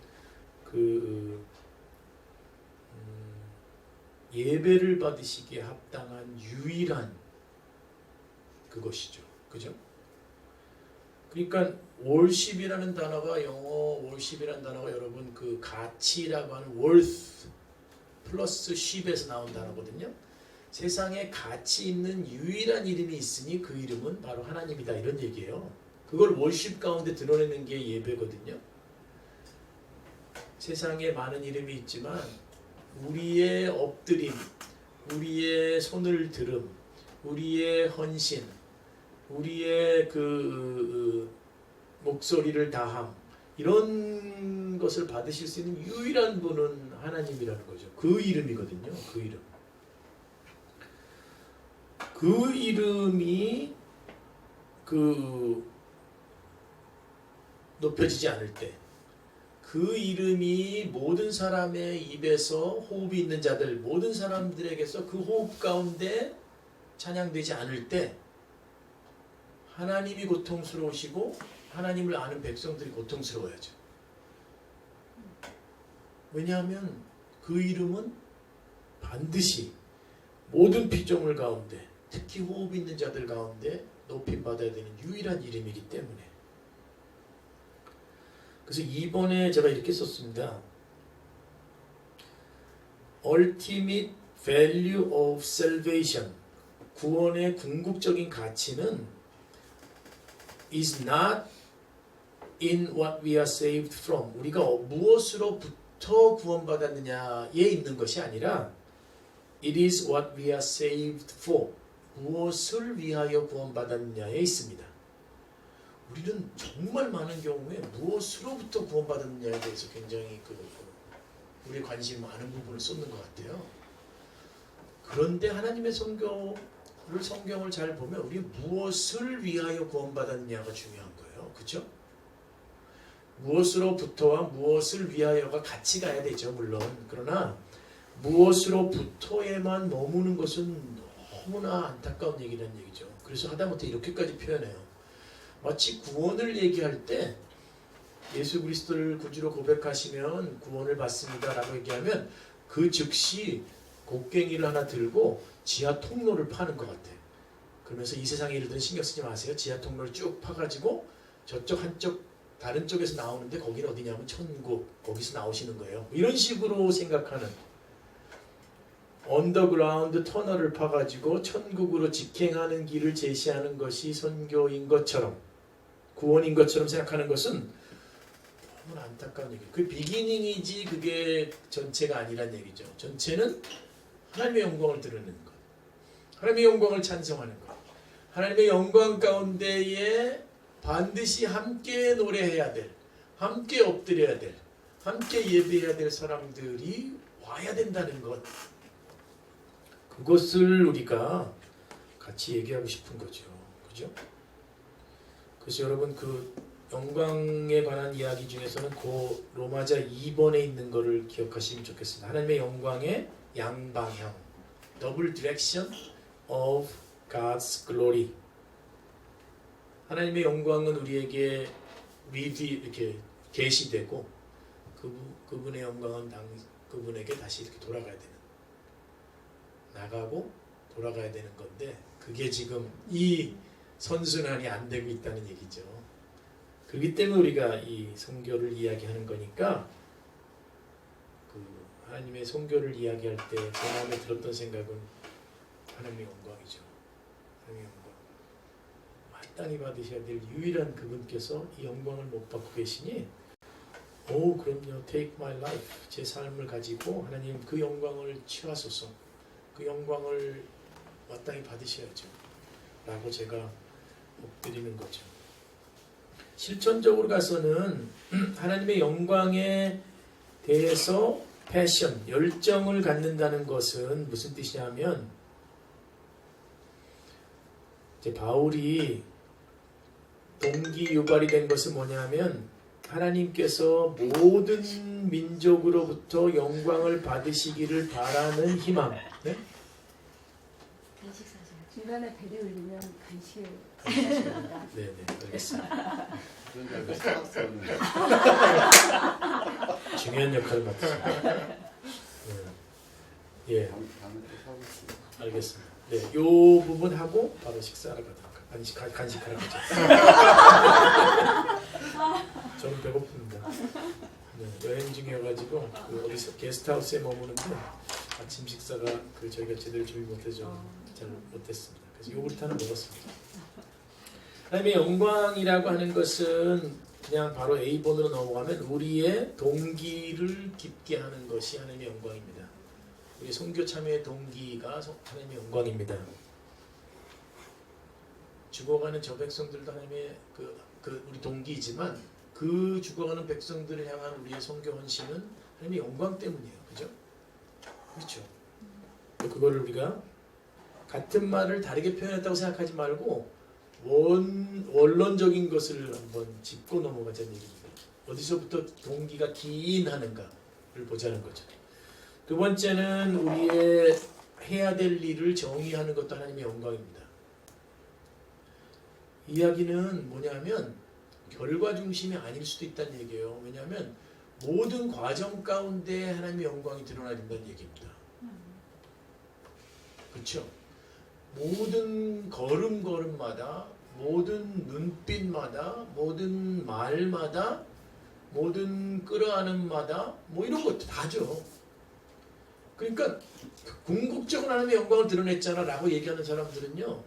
예배를 받으시기에 합당한 유일한 그것이죠. 그죠? 그러니까 worship이라는 단어가, 영어 worship이라는 단어가 여러분 가치라고 하는 worth 플러스 ship에서 나온 단어거든요. 세상에 가치 있는 유일한 이름이 있으니 그 이름은 바로 하나님이다, 이런 얘기예요. 그걸 worship 가운데 드러내는 게 예배거든요. 세상에 많은 이름이 있지만 우리의 엎드림, 우리의 손을 들음, 우리의 헌신, 우리의 목소리를 다함, 이런 것을 받으실 수 있는 유일한 분은 하나님이라는 거죠. 그 이름이거든요. 그 이름. 그 이름이 높여지지 않을 때, 그 그 이름이 모든 사람의 입에서 호흡이 있는 자들, 모든 사람들에게서 그 호흡 가운데 찬양되지 않을 때 하나님이 고통스러우시고 하나님을 아는 백성들이 고통스러워야죠. 왜냐하면 그 이름은 반드시 모든 피조물 가운데, 특히 호흡 있는 자들 가운데 높임받아야 되는 유일한 이름이기 때문에. 그래서 이번에 제가 이렇게 썼습니다. Ultimate value of salvation, 구원의 궁극적인 가치는 is not in what we are saved from, 우리가 무엇으로부터 구원받았느냐에 있는 것이 아니라 it is what we are saved for, 무엇을 위하여 구원받았느냐에 있습니다. 우리는 정말 많은 경우에 무엇으로부터 구원받았느냐에 대해서 굉장히 우리의 관심이 많은 부분을 쏟는 것 같아요. 그런데 하나님의 성경을 잘 보면 우리 무엇을 위하여 구원받았느냐가 중요한 거예요. 그렇죠? 무엇으로부터와 무엇을 위하여가 같이 가야 되죠. 물론. 그러나 무엇으로부터에만 머무는 것은 너무나 안타까운 얘기라는 얘기죠. 그래서 하다못해 이렇게까지 표현해요. 마치 구원을 얘기할 때 예수 그리스도를 구주로 고백하시면 구원을 받습니다 라고 얘기하면 그 즉시 곡괭이를 하나 들고 지하 통로를 파는 것 같아요. 그러면서 이 세상에 이르든 신경 쓰지 마세요. 지하 통로를 쭉 파가지고 저쪽 한쪽 다른 쪽에서 나오는데 거기는 어디냐면 천국, 거기서 나오시는 거예요. 이런 식으로 생각하는, 언더그라운드 터널을 파가지고 천국으로 직행하는 길을 제시하는 것이 선교인 것처럼, 구원인 것처럼 생각하는 것은 너무나 안타까운 얘기예요. 그 비기닝이지 그게 전체가 아니란 얘기죠. 전체는 하나님의 영광을 드러내는 것, 하나님의 영광을 찬송하는 것, 하나님의 영광 가운데에 반드시 함께 노래해야 될, 함께 엎드려야 될, 함께 예배해야 될 사람들이 와야 된다는 것, 그것을 우리가 같이 얘기하고 싶은 거죠. 그죠? 그래서 여러분 그 영광에 관한 이야기 중에서는 그 로마자 2번에 있는 거를 기억하시면 좋겠습니다. 하나님의 영광의 양방향, Double Direction of God's Glory. 하나님의 영광은 우리에게 이렇게 계시되고 그분의 영광은 그분에게 다시 이렇게 돌아가야 되는, 나가고 돌아가야 되는 건데 그게 지금 이 선순환이 안 되고 있다는 얘기죠. 그렇기 때문에 우리가 이 선교를 이야기하는 거니까 그 하나님의 선교를 이야기할 때 제 마음에 들었던 생각은 하나님의 영광이죠. 하나님의 영광. 마땅히 받으셔야 될 유일한 그분께서 이 영광을 못 받고 계시니 그럼요. Take my life. 제 삶을 가지고 하나님 그 영광을 취하소서. 그 영광을 마땅히 받으셔야죠. 라고 제가 엎드리는 거죠. 실천적으로 가서는 하나님의 영광에 대해서 패션, 열정을 갖는다는 것은 무슨 뜻이냐면 이제 바울이 동기 유발이 된 것은 뭐냐면 하나님께서 모든 민족으로부터 영광을 받으시기를 바라는 희망. 네? 간식 사줘요. 중간에 배를 울리면 간식을 네네, 알겠습니다. 그런 줄 알고 스타벅스는 중요한 역할을 맡으십니다. 예, 다음에 또 사겠습니다. 알겠습니다. 네, 요 부분 하고 바로 식사하러 가도록 할게요. 간식하러 가죠. 저는 배고픕니다. 네, 여행 중이어가지고 어디서 게스트하우스에 머무는데 아침 식사가 저희가 제대로 준비 못해서 잘 못했습니다. 그래서 요구르트 하나 먹었습니다. 하나님의 영광이라고 하는 것은 그냥 바로 A번으로 넘어가면 우리의 동기를 깊게 하는 것이 하나님의 영광입니다. 우리 선교 참여의 동기가 하나님의 영광입니다. 죽어가는 저 백성들도 하나님의 우리 동기이지만 그 죽어가는 백성들을 향한 우리의 선교 헌신은 하나님의 영광 때문이에요. 그죠? 그렇죠. 그거를 우리가 같은 말을 다르게 표현했다고 생각하지 말고 원론적인 것을 한번 짚고 넘어가자는 얘기입니다. 어디서부터 동기가 기인하는가를 보자는 거죠. 두 번째는 우리의 해야 될 일을 정의하는 것도 하나님의 영광입니다. 이야기는 뭐냐면 결과 중심이 아닐 수도 있다는 얘기예요. 왜냐하면 모든 과정 가운데 하나님의 영광이 드러나야 된다는 얘기입니다. 그렇죠? 모든 걸음걸음마다, 모든 눈빛마다, 모든 말마다, 모든 끌어안음마다 뭐 이런 것도 다죠. 그러니까 궁극적으로 하나님의 영광을 드러냈잖아 라고 얘기하는 사람들은요,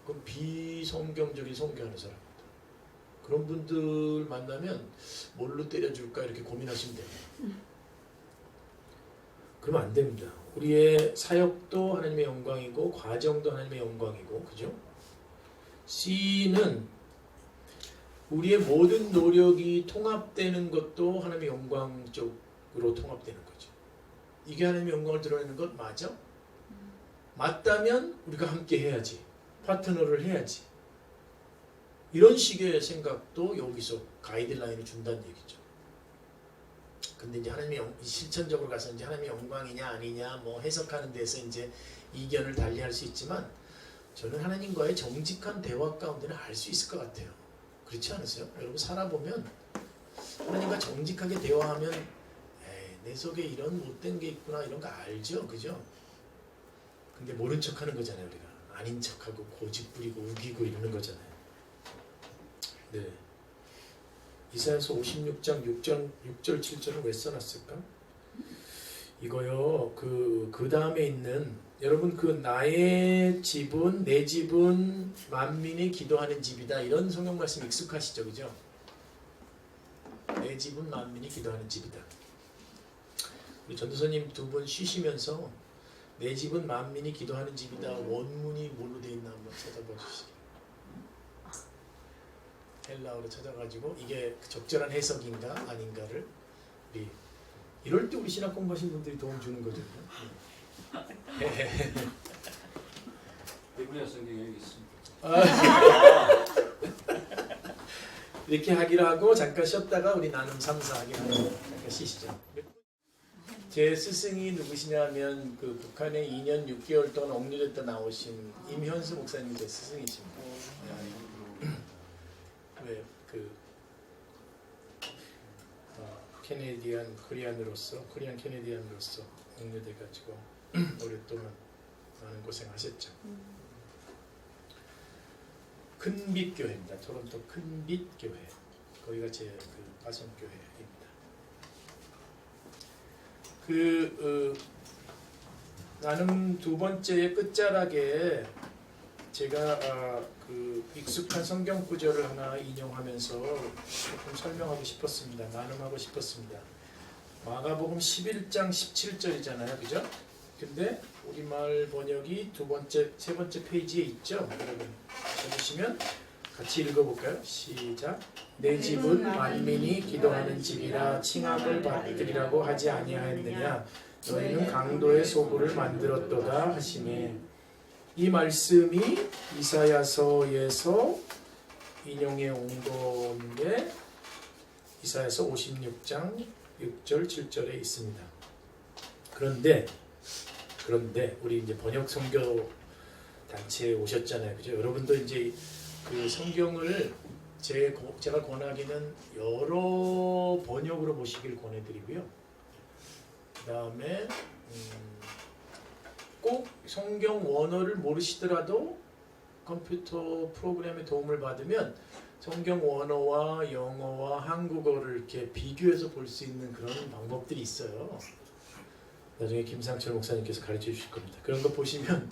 그건 비성경적인 성교하는 사람입니다. 그런 분들 만나면 뭘로 때려줄까 이렇게 고민하시면 됩니다. 그러면 안 됩니다. 우리의 사역도 하나님의 영광이고 과정도 하나님의 영광이고, 그죠? C는 우리의 모든 노력이 통합되는 것도 하나님의 영광 쪽으로 통합되는 거죠. 이게 하나님의 영광을 드러내는 것 맞아? 맞다면 우리가 함께 해야지. 파트너를 해야지. 이런 식의 생각도 여기서 가이드라인을 준다는 얘기죠. 근데 이제 하나님의 실천적으로 가서 이제 하나님의 영광이냐 아니냐 뭐 해석하는 데서 이제 이견을 달리할 수 있지만, 저는 하나님과의 정직한 대화 가운데는 알 수 있을 것 같아요. 그렇지 않으세요? 여러분 살아보면 하나님과 정직하게 대화하면 내 속에 이런 못된 게 있구나 이런 거 알죠, 그죠? 근데 모른 척하는 거잖아요. 우리가 아닌 척하고 고집 부리고 우기고 이러는 거잖아요. 네. 이사야서 56장 6절 7절은 왜 써놨을까? 이거요. 그 다음에 있는, 여러분 그 나의 집은, 내 집은 만민이 기도하는 집이다, 이런 성경 말씀 익숙하시죠, 그죠? 내 집은 만민이 기도하는 집이다. 우리 전도사님 두 분 쉬시면서 내 집은 만민이 기도하는 집이다 원문이 뭘로 되어 있나 한번 찾아봐 주시기. 헬라어로 찾아가지고 이게 적절한 해석인가 아닌가를 우리 이럴 때 우리 신학 공부하신 분들이 도움 주는 거거든요. 히브리어 성경에 여기 있습니다. 이렇게 하기로 하고 잠깐 쉬었다가 우리 나눔 3사 하기로 하고 잠깐 쉬시죠. 제 스승이 누구시냐면 그 북한에 2년 6개월 동안 억류됐다 나오신 임현수 목사님 제 스승이십니다. 왜 캐네디안 코리안 캐네디안으로서 억류돼가지고 오랫동안 많은 고생하셨죠. 큰빛 교회입니다. 토론토 큰빛 교회. 거기가 제 파송 교회입니다. 나눔 두 번째의 끝자락에 제가 익숙한 성경 구절을 하나 인용하면서 조금 설명하고 싶었습니다. 나눔하고 싶었습니다. 마가복음 11장 17절이잖아요, 그죠? 근데 우리말 번역이 세 번째 페이지에 있죠. 여러분 보시면 같이 읽어볼까요? 시작. 내 집은 만민이 기도하는 집이라 칭함을 받으리라고 하지 아니하였느냐? 너희는 강도의 소굴을 만들었도다 하시니. 이 말씀이 이사야서에서 인용해 온 건데 이사야서 56장 6절 7절에 있습니다. 그런데 우리 이제 번역 선교 단체에 오셨잖아요, 그죠? 여러분도 이제 그 성경을 제가 권하기는 여러 번역으로 보시길 권해드리고요. 그 다음에 꼭 성경 원어를 모르시더라도 컴퓨터 프로그램의 도움을 받으면 성경 원어와 영어와 한국어를 이렇게 비교해서 볼 수 있는 그런 방법들이 있어요. 나중에 김상철 목사님께서 가르쳐 주실 겁니다. 그런 거 보시면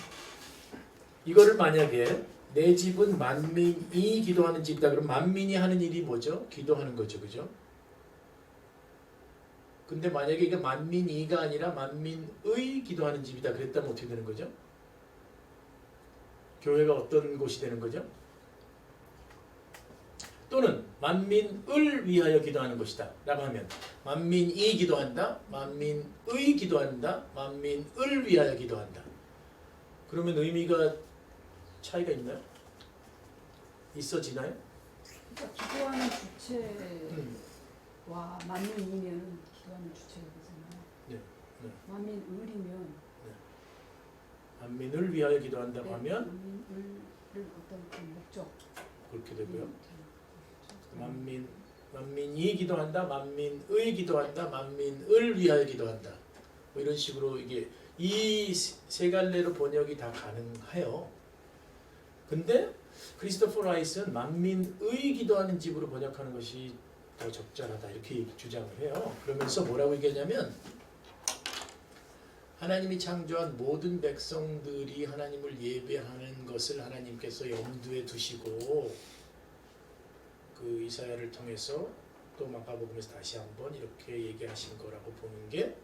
이거를 만약에 내 집은 만민이 기도하는 집이다. 그럼 만민이 하는 일이 뭐죠? 기도하는 거죠, 그죠? 근데 만약에 이게 만민이가 아니라 만민의 기도하는 집이다 그랬다면 어떻게 되는 거죠? 교회가 어떤 곳이 되는 거죠? 또는 만민을 위하여 기도하는 것이다 라고 하면 만민이 기도한다, 만민의 기도한다, 만민을 위하여 기도한다. 그러면 의미가 차이가 있나요? 있어지나요? 그러니까 기도하는 주체 와 만민이면 기도하는 주체가 되잖아요. 네, 네. 만민을이면 만민을 위하여 기도한다고 네, 하면 만민을 어떤 그 목적 그렇게 되고요. 만민이 기도한다, 만민의 기도한다, 만민을 위하여 기도한다. 뭐 이런 식으로 이게 이 세 갈래로 번역이 다 가능해요. 근데 크리스토퍼 라이스는 만민의 기도하는 집으로 번역하는 것이 더 적절하다 이렇게 주장을 해요. 그러면서 뭐라고 얘기하냐면 하나님이 창조한 모든 백성들이 하나님을 예배하는 것을 하나님께서 염두에 두시고 그 이사야를 통해서 또 마가복음에서 다시 한번 이렇게 얘기하신 거라고 보는 게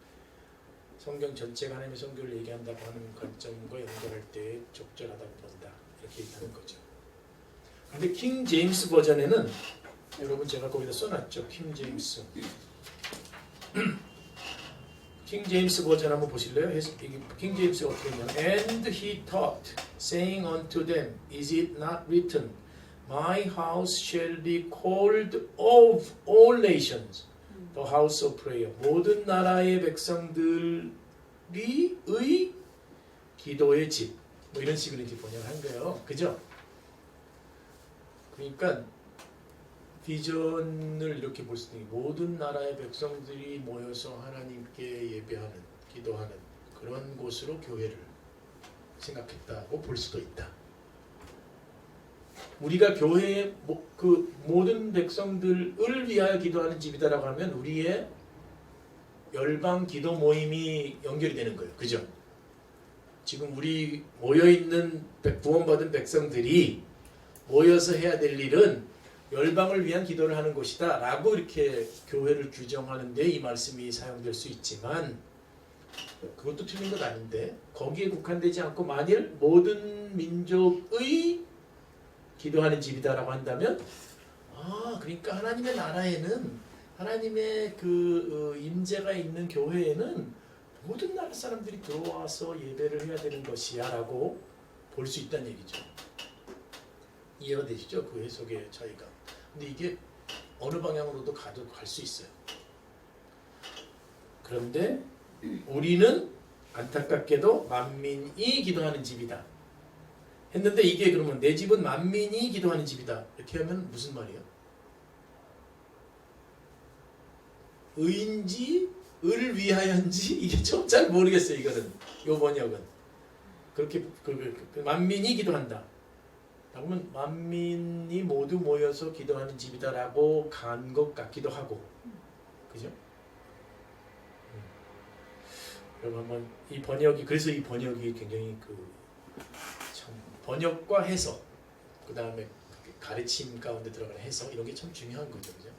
성경 전체가 하나님의 성교를 얘기한다고 하는 관점과 연결할 때 적절하다고 본다 이렇게 얘기하는 거죠. 근데 킹 제임스 버전에는 여러분 제가 거기다 써놨죠. 킹 제임스 킹 제임스 버전 한번 보실래요? 킹 제임스가 어떻게 했냐면 And he taught, saying unto them, Is it not written, My house shall be called of all nations, the house of prayer. 모든 나라의 백성들이 의 기도의 집. 뭐 이런 식으로 이렇게 번역한 거예요. 그죠? 그러니까 비전을 이렇게 볼 수 있는 게 모든 나라의 백성들이 모여서 하나님께 예배하는, 기도하는 그런 곳으로 교회를 생각했다고 볼 수도 있다. 우리가 교회의 그 모든 백성들을 위하여 기도하는 집이다라고 하면 우리의 열방 기도 모임이 연결이 되는 거예요. 그죠? 지금 우리 모여있는 구원받은 백성들이 모여서 해야 될 일은 열방을 위한 기도를 하는 곳이다 라고 이렇게 교회를 규정하는데 이 말씀이 사용될 수 있지만 그것도 틀린 건 아닌데 거기에 국한되지 않고 만일 모든 민족의 기도하는 집이다라고 한다면 그러니까 하나님의 나라에는 하나님의 그 임재가 있는 교회에는 모든 나라 사람들이 들어와서 예배를 해야 되는 것이야 라고 볼 수 있다는 얘기죠. 이해가 되시죠? 그 해석의 차이가. 근데 이게 어느 방향으로도 갈 수 있어요. 그런데 우리는 안타깝게도 만민이 기도하는 집이다 했는데 이게 그러면 내 집은 만민이 기도하는 집이다 이렇게 하면 무슨 말이에요? 의인지 을 위하여인지 이게 좀 잘 모르겠어요. 이거는 요 번역은 그렇게 만민이 기도한다. 그러면 만민이 모두 모여서 기도하는 집이다라고 간 것 같기도 하고, 그죠? 여러분 한번 이 번역이 그래서 이 번역이 굉장히 참 번역과 해석, 그 다음에 가르침 가운데 들어가는 해석 이런 게 참 중요한 거죠, 그죠?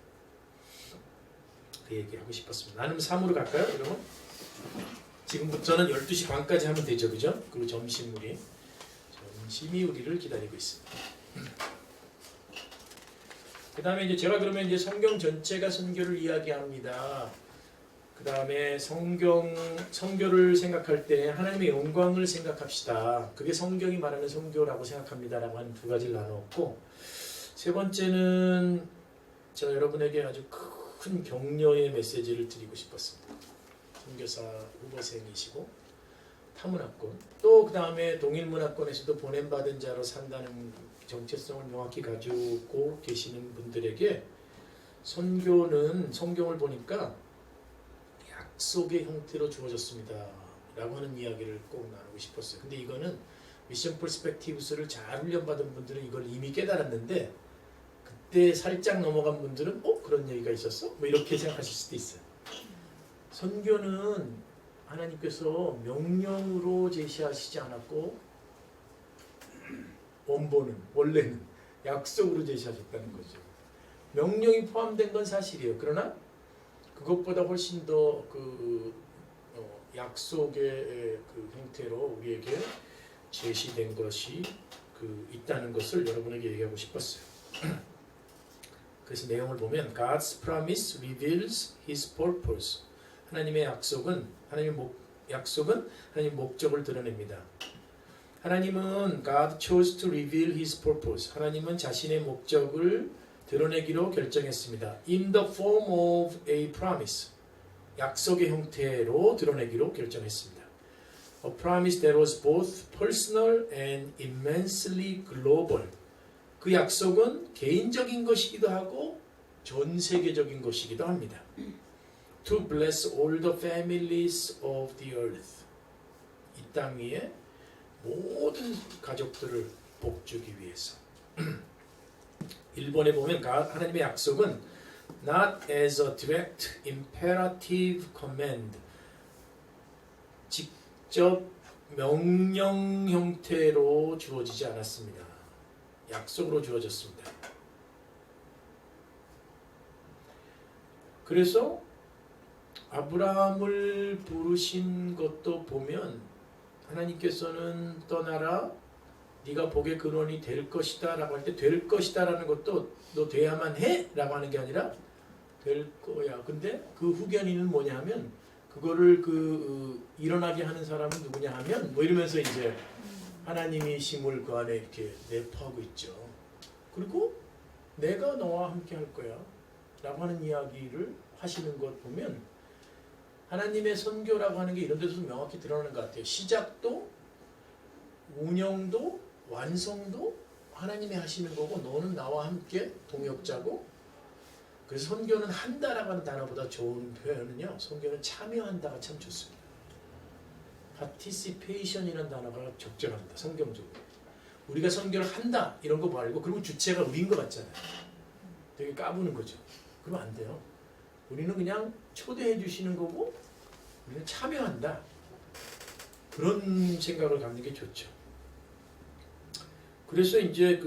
그 얘기 하고 싶었습니다. 나눔 3으로 갈까요, 여러분? 지금부터는 12시 반까지 하면 되죠, 그죠? 그리고 점심이 우리를 기다리고 있습니다. 그 다음에 이제 제가 그러면 이제 성경 전체가 선교를 이야기합니다. 그 다음에 성교를 생각할 때 하나님의 영광을 생각합시다. 그게 성경이 말하는 성교라고 생각합니다라고 하는 두 가지를 나눴고, 세 번째는 제가 여러분에게 아주 큰 격려의 메시지를 드리고 싶었습니다. 선교사 후보생이시고 타문화권 또 그 다음에 동일문화권에서도 보냄받은 자로 산다는 정체성을 명확히 가지고 계시는 분들에게 선교는 성경을 보니까 약속의 형태로 주어졌습니다 라고 하는 이야기를 꼭 나누고 싶었어요. 근데 이거는 미션 퍼스펙티브스를 잘 훈련받은 분들은 이걸 이미 깨달았는데 그때 살짝 넘어간 분들은 그런 얘기가 있었어? 뭐 이렇게 생각하실 수도 있어요. 선교는 하나님께서 명령으로 제시하시지 않았고 원래는 약속으로 제시하셨다는 거죠. 명령이 포함된 건 사실이에요. 그러나 그것보다 훨씬 더 약속의 그 형태로 우리에게 제시된 것이 있다는 것을 여러분에게 얘기하고 싶었어요. 그래서 내용을 보면 God's promise reveals His purpose. 하나님의 약속은 하나님의 목적을 드러냅니다. 하나님은 God chose to reveal His purpose. 하나님은 자신의 목적을 드러내기로 결정했습니다. In the form of a promise. 약속의 형태로 드러내기로 결정했습니다. A promise that was both personal and immensely global. 그 약속은 개인적인 것이기도 하고 전 세계적인 것이기도 합니다. To bless all the families of the earth. 이 땅 위에 모든 가족들을 복주기 위해서. 1번에 보면 하나님의 약속은 not as a direct imperative command. 직접 명령 형태로 주어지지 않았습니다. 약속으로 주어졌습니다. 그래서 아브라함을 부르신 것도 보면 하나님께서는 떠나라 네가 복의 근원이 될 것이다 라고 할 때 될 것이다 라는 것도 너 돼야만 해 라고 하는 게 아니라 될 거야. 근데 그 후견인은 뭐냐 하면 그거를 일어나게 하는 사람은 누구냐 하면 뭐 이러면서 이제 하나님이 심을 그 안에 이렇게 내포하고 있죠. 그리고 내가 너와 함께 할 거야 라고 하는 이야기를 하시는 것 보면 하나님의 선교라고 하는 게 이런 데서 명확히 드러나는 것 같아요. 시작도 운영도 완성도 하나님이 하시는 거고 너는 나와 함께 동역자고. 그래서 선교는 한다라고 하는 단어보다 좋은 표현은요. 선교는 참여한다가 참 좋습니다. participation이라는 단어가 적절합니다. 성경적으로. 우리가 선교를 한다 이런 거 말고 그리고 주체가 우리인 것 같잖아요. 되게 까부는 거죠. 그러면 안 돼요. 우리는 그냥 초대해 주시는 거고 우리는 참여한다. 그런 생각을 갖는 게 좋죠. 그래서 이제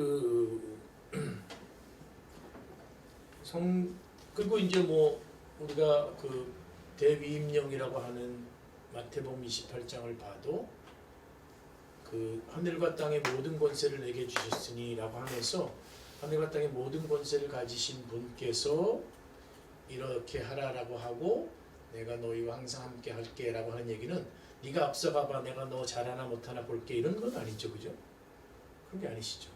그리고 이제 뭐 우리가 그 대위임령이라고 하는 마태복음 28장을 봐도 그 하늘과 땅의 모든 권세를 내게 주셨으니라고 하면서 하늘과 땅의 모든 권세를 가지신 분께서 이렇게 하라라고 하고 내가 너희와 항상 함께 할게라고 하는 얘기는 네가 앞서가봐 내가 너 잘하나 못하나 볼게 이런 건 아니죠, 그죠? 그런 게 아니시죠.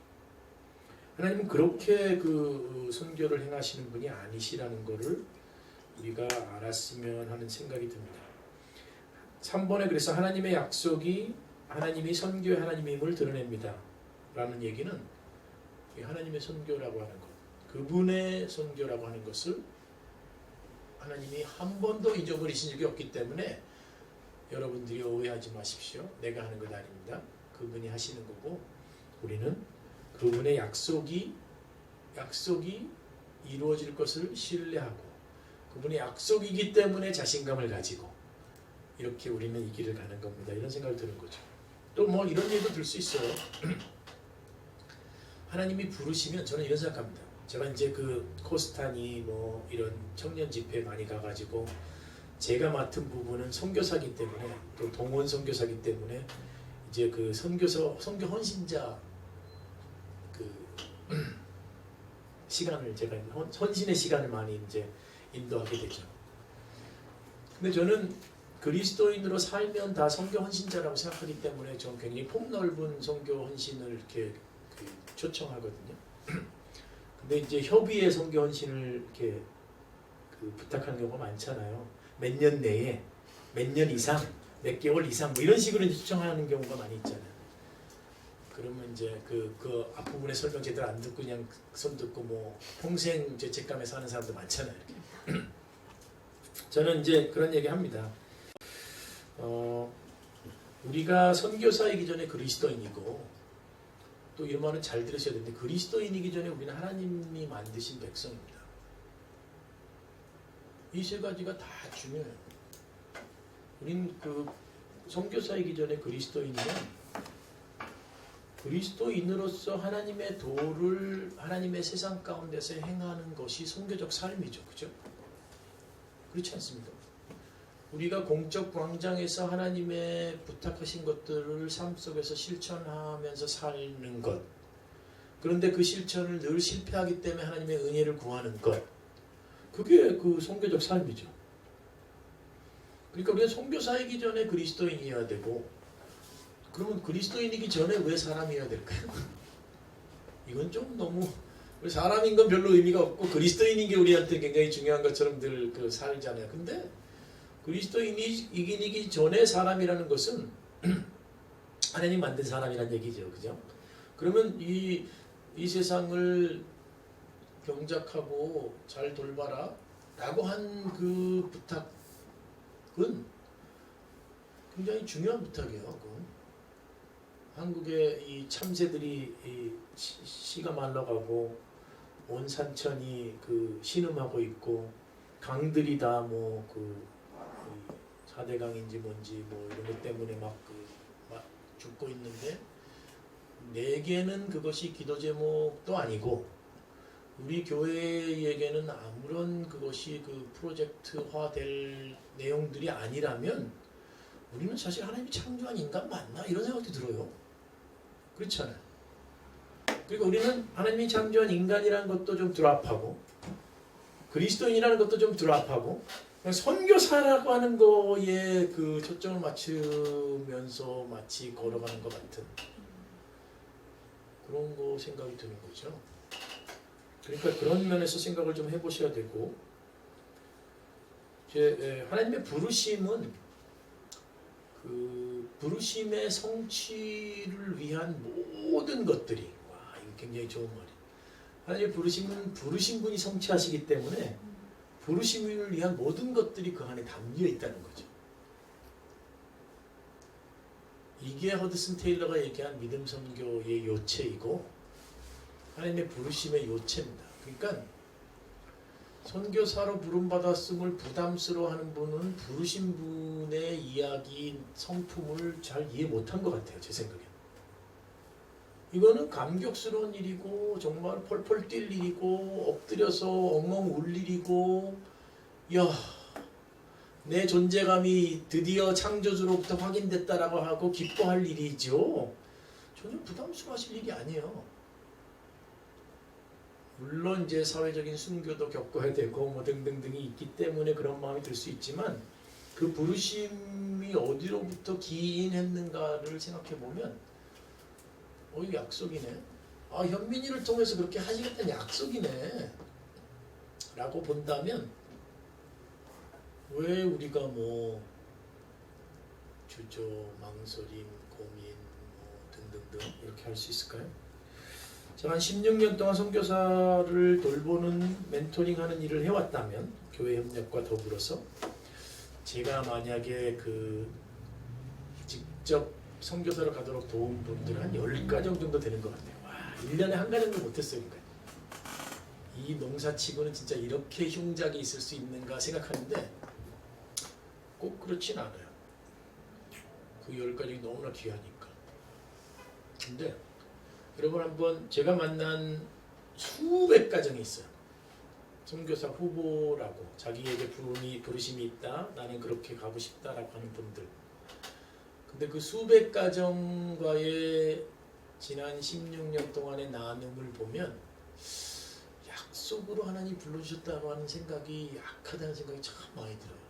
하나님은 그렇게 그 선교를 행하시는 분이 아니시라는 것을 우리가 알았으면 하는 생각이 듭니다. 3번에 그래서 하나님의 약속이 하나님이 선교의 하나님임을 드러냅니다. 라는 얘기는 하나님의 선교라고 하는 것, 그분의 선교라고 하는 것을 하나님이 한 번도 잊어버리신 적이 없기 때문에 여러분들이 오해하지 마십시오. 내가 하는 것 아닙니다. 그분이 하시는 거고 우리는 그분의 약속이 이루어질 것을 신뢰하고 그분의 약속이기 때문에 자신감을 가지고 이렇게 우리는 이 길을 가는 겁니다. 이런 생각을 드는 거죠. 또 뭐 이런 얘기도 들 수 있어요. 하나님이 부르시면 저는 이런 생각합니다. 제가 이제 그 코스타니 뭐 이런 청년 집회 많이 가가지고 제가 맡은 부분은 선교사기 때문에 또 동원 선교사기 때문에 이제 그 선교 헌신자 그 시간을 제가 헌신의 시간을 많이 이제 인도하게 되죠. 근데 저는 그리스도인으로 살면 다 선교 헌신자라고 생각하기 때문에 저는 굉장히 폭넓은 선교 헌신을 이렇게 초청하거든요. 근데 이제 협의의 선교 헌신을 이렇게 부탁하는 경우가 많잖아요. 몇 년 내에, 몇 년 이상, 몇 개월 이상 뭐 이런 식으로 초청하는 경우가 많이 있잖아요. 그러면 이제 그 앞부분에 설명 제대로 안 듣고 그냥 손 듣고 뭐 평생 죄책감에 사는 사람도 많잖아요. 이렇게. 저는 이제 그런 얘기 합니다. 우리가 선교사이기 전에 그리스도인이고 또 이 말은 잘 들으셔야 되는데 그리스도인이기 전에 우리는 하나님이 만드신 백성입니다. 이 세 가지가 다 중요해요. 우린 그 선교사이기 전에 그리스도인이면 그리스도인으로서 하나님의 도를 하나님의 세상 가운데서 행하는 것이 선교적 삶이죠. 그죠? 그렇지 않습니까? 우리가 공적 광장에서 하나님의 부탁하신 것들을 삶 속에서 실천하면서 사는 것. 그런데 그 실천을 늘 실패하기 때문에 하나님의 은혜를 구하는 것. 그게 그 선교적 삶이죠. 그러니까 우리가 선교사이기 전에 그리스도인이어야 되고 그러면 그리스도인이기 전에 왜 사람이어야 될까요? 이건 좀 너무 우리 사람인 건 별로 의미가 없고 그리스도인인 게 우리한테 굉장히 중요한 것처럼 늘 그 살잖아요. 근데 그리스도인이기 전에 사람이라는 것은 하나님 만든 사람이란 얘기죠. 그죠? 그러면 이 세상을 경작하고 잘 돌봐라 라고 한 그 부탁은 굉장히 중요한 부탁이에요. 그건. 한국의 이 참새들이 씨가 말라가고 온 산천이 그 신음하고 있고 강들이 다 뭐 그 4대강인지 뭔지 뭐 이런 것 때문에 막 죽고 있는데 내게는 그것이 기도 제목도 아니고 우리 교회에게는 아무런 그것이 그 프로젝트화 될 내용들이 아니라면 우리는 사실 하나님이 창조한 인간 맞나? 이런 생각도 들어요. 그렇잖아요. 그리고 우리는 하나님이 창조한 인간이라는 것도 좀 드랍하고 그리스도인이라는 것도 좀 드랍하고 그냥 선교사라고 하는 거에 그 초점을 맞추면서 마치 걸어가는 것 같은 그런 거 생각이 드는 거죠. 그러니까 그런 면에서 생각을 좀 해보셔야 되고 이제 하나님의 부르심은 그 부르심의 성취를 위한 모든 것들이 와 이거 굉장히 좋은 말이에요. 하나님의 부르심은 부르신 분이 성취하시기 때문에 부르심을 위한 모든 것들이 그 안에 담겨 있다는 거죠. 이게 허드슨 테일러가 얘기한 믿음 선교의 요체이고 하나님의 부르심의 요체입니다. 그러니까 선교사로 부름받았음을 부담스러워하는 분은 부르신 분의 이야기 성품을 잘 이해 못한 것 같아요. 제 생각에. 이거는 감격스러운 일이고 정말 펄펄 뛸 일이고 엎드려서 엉엉 울 일이고 야, 내 존재감이 드디어 창조주로부터 확인됐다라고 하고 기뻐할 일이죠. 전혀 부담스러워하실 일이 아니에요. 물론 이제 사회적인 순교도 겪어야 되고 뭐 등등등이 있기 때문에 그런 마음이 들 수 있지만 그 부르심이 어디로부터 기인했는가를 생각해 보면 이거 약속이네. 아 현민이를 통해서 그렇게 하시겠다는 약속이네. 라고 본다면 왜 우리가 뭐 주저, 망설임, 고민 뭐 등등등 이렇게 할 수 있을까요? 제가 한 16년 동안 선교사를 돌보는 멘토링하는 일을 해왔다면 교회 협력과 더불어서 제가 만약에 그 직접 선교사로 가도록 도운 분들 한 10가정 정도 되는 것 같아요. 와, 1년에 한 가정도 못했어요. 그러니까. 이 농사치고는 진짜 이렇게 흉작이 있을 수 있는가 생각하는데 꼭 그렇진 않아요. 그 10가정이 너무나 귀하니까. 근데 여러분 한번 제가 만난 수백 가정이 있어요. 선교사 후보라고 자기에게 부르심이 있다. 나는 그렇게 가고 싶다라고 하는 분들. 근데 그 수백 가정과의 지난 16년 동안의 나눔을 보면 약속으로 하나님 불러주셨다고 하는 생각이 약하다는 생각이 참 많이 들어요.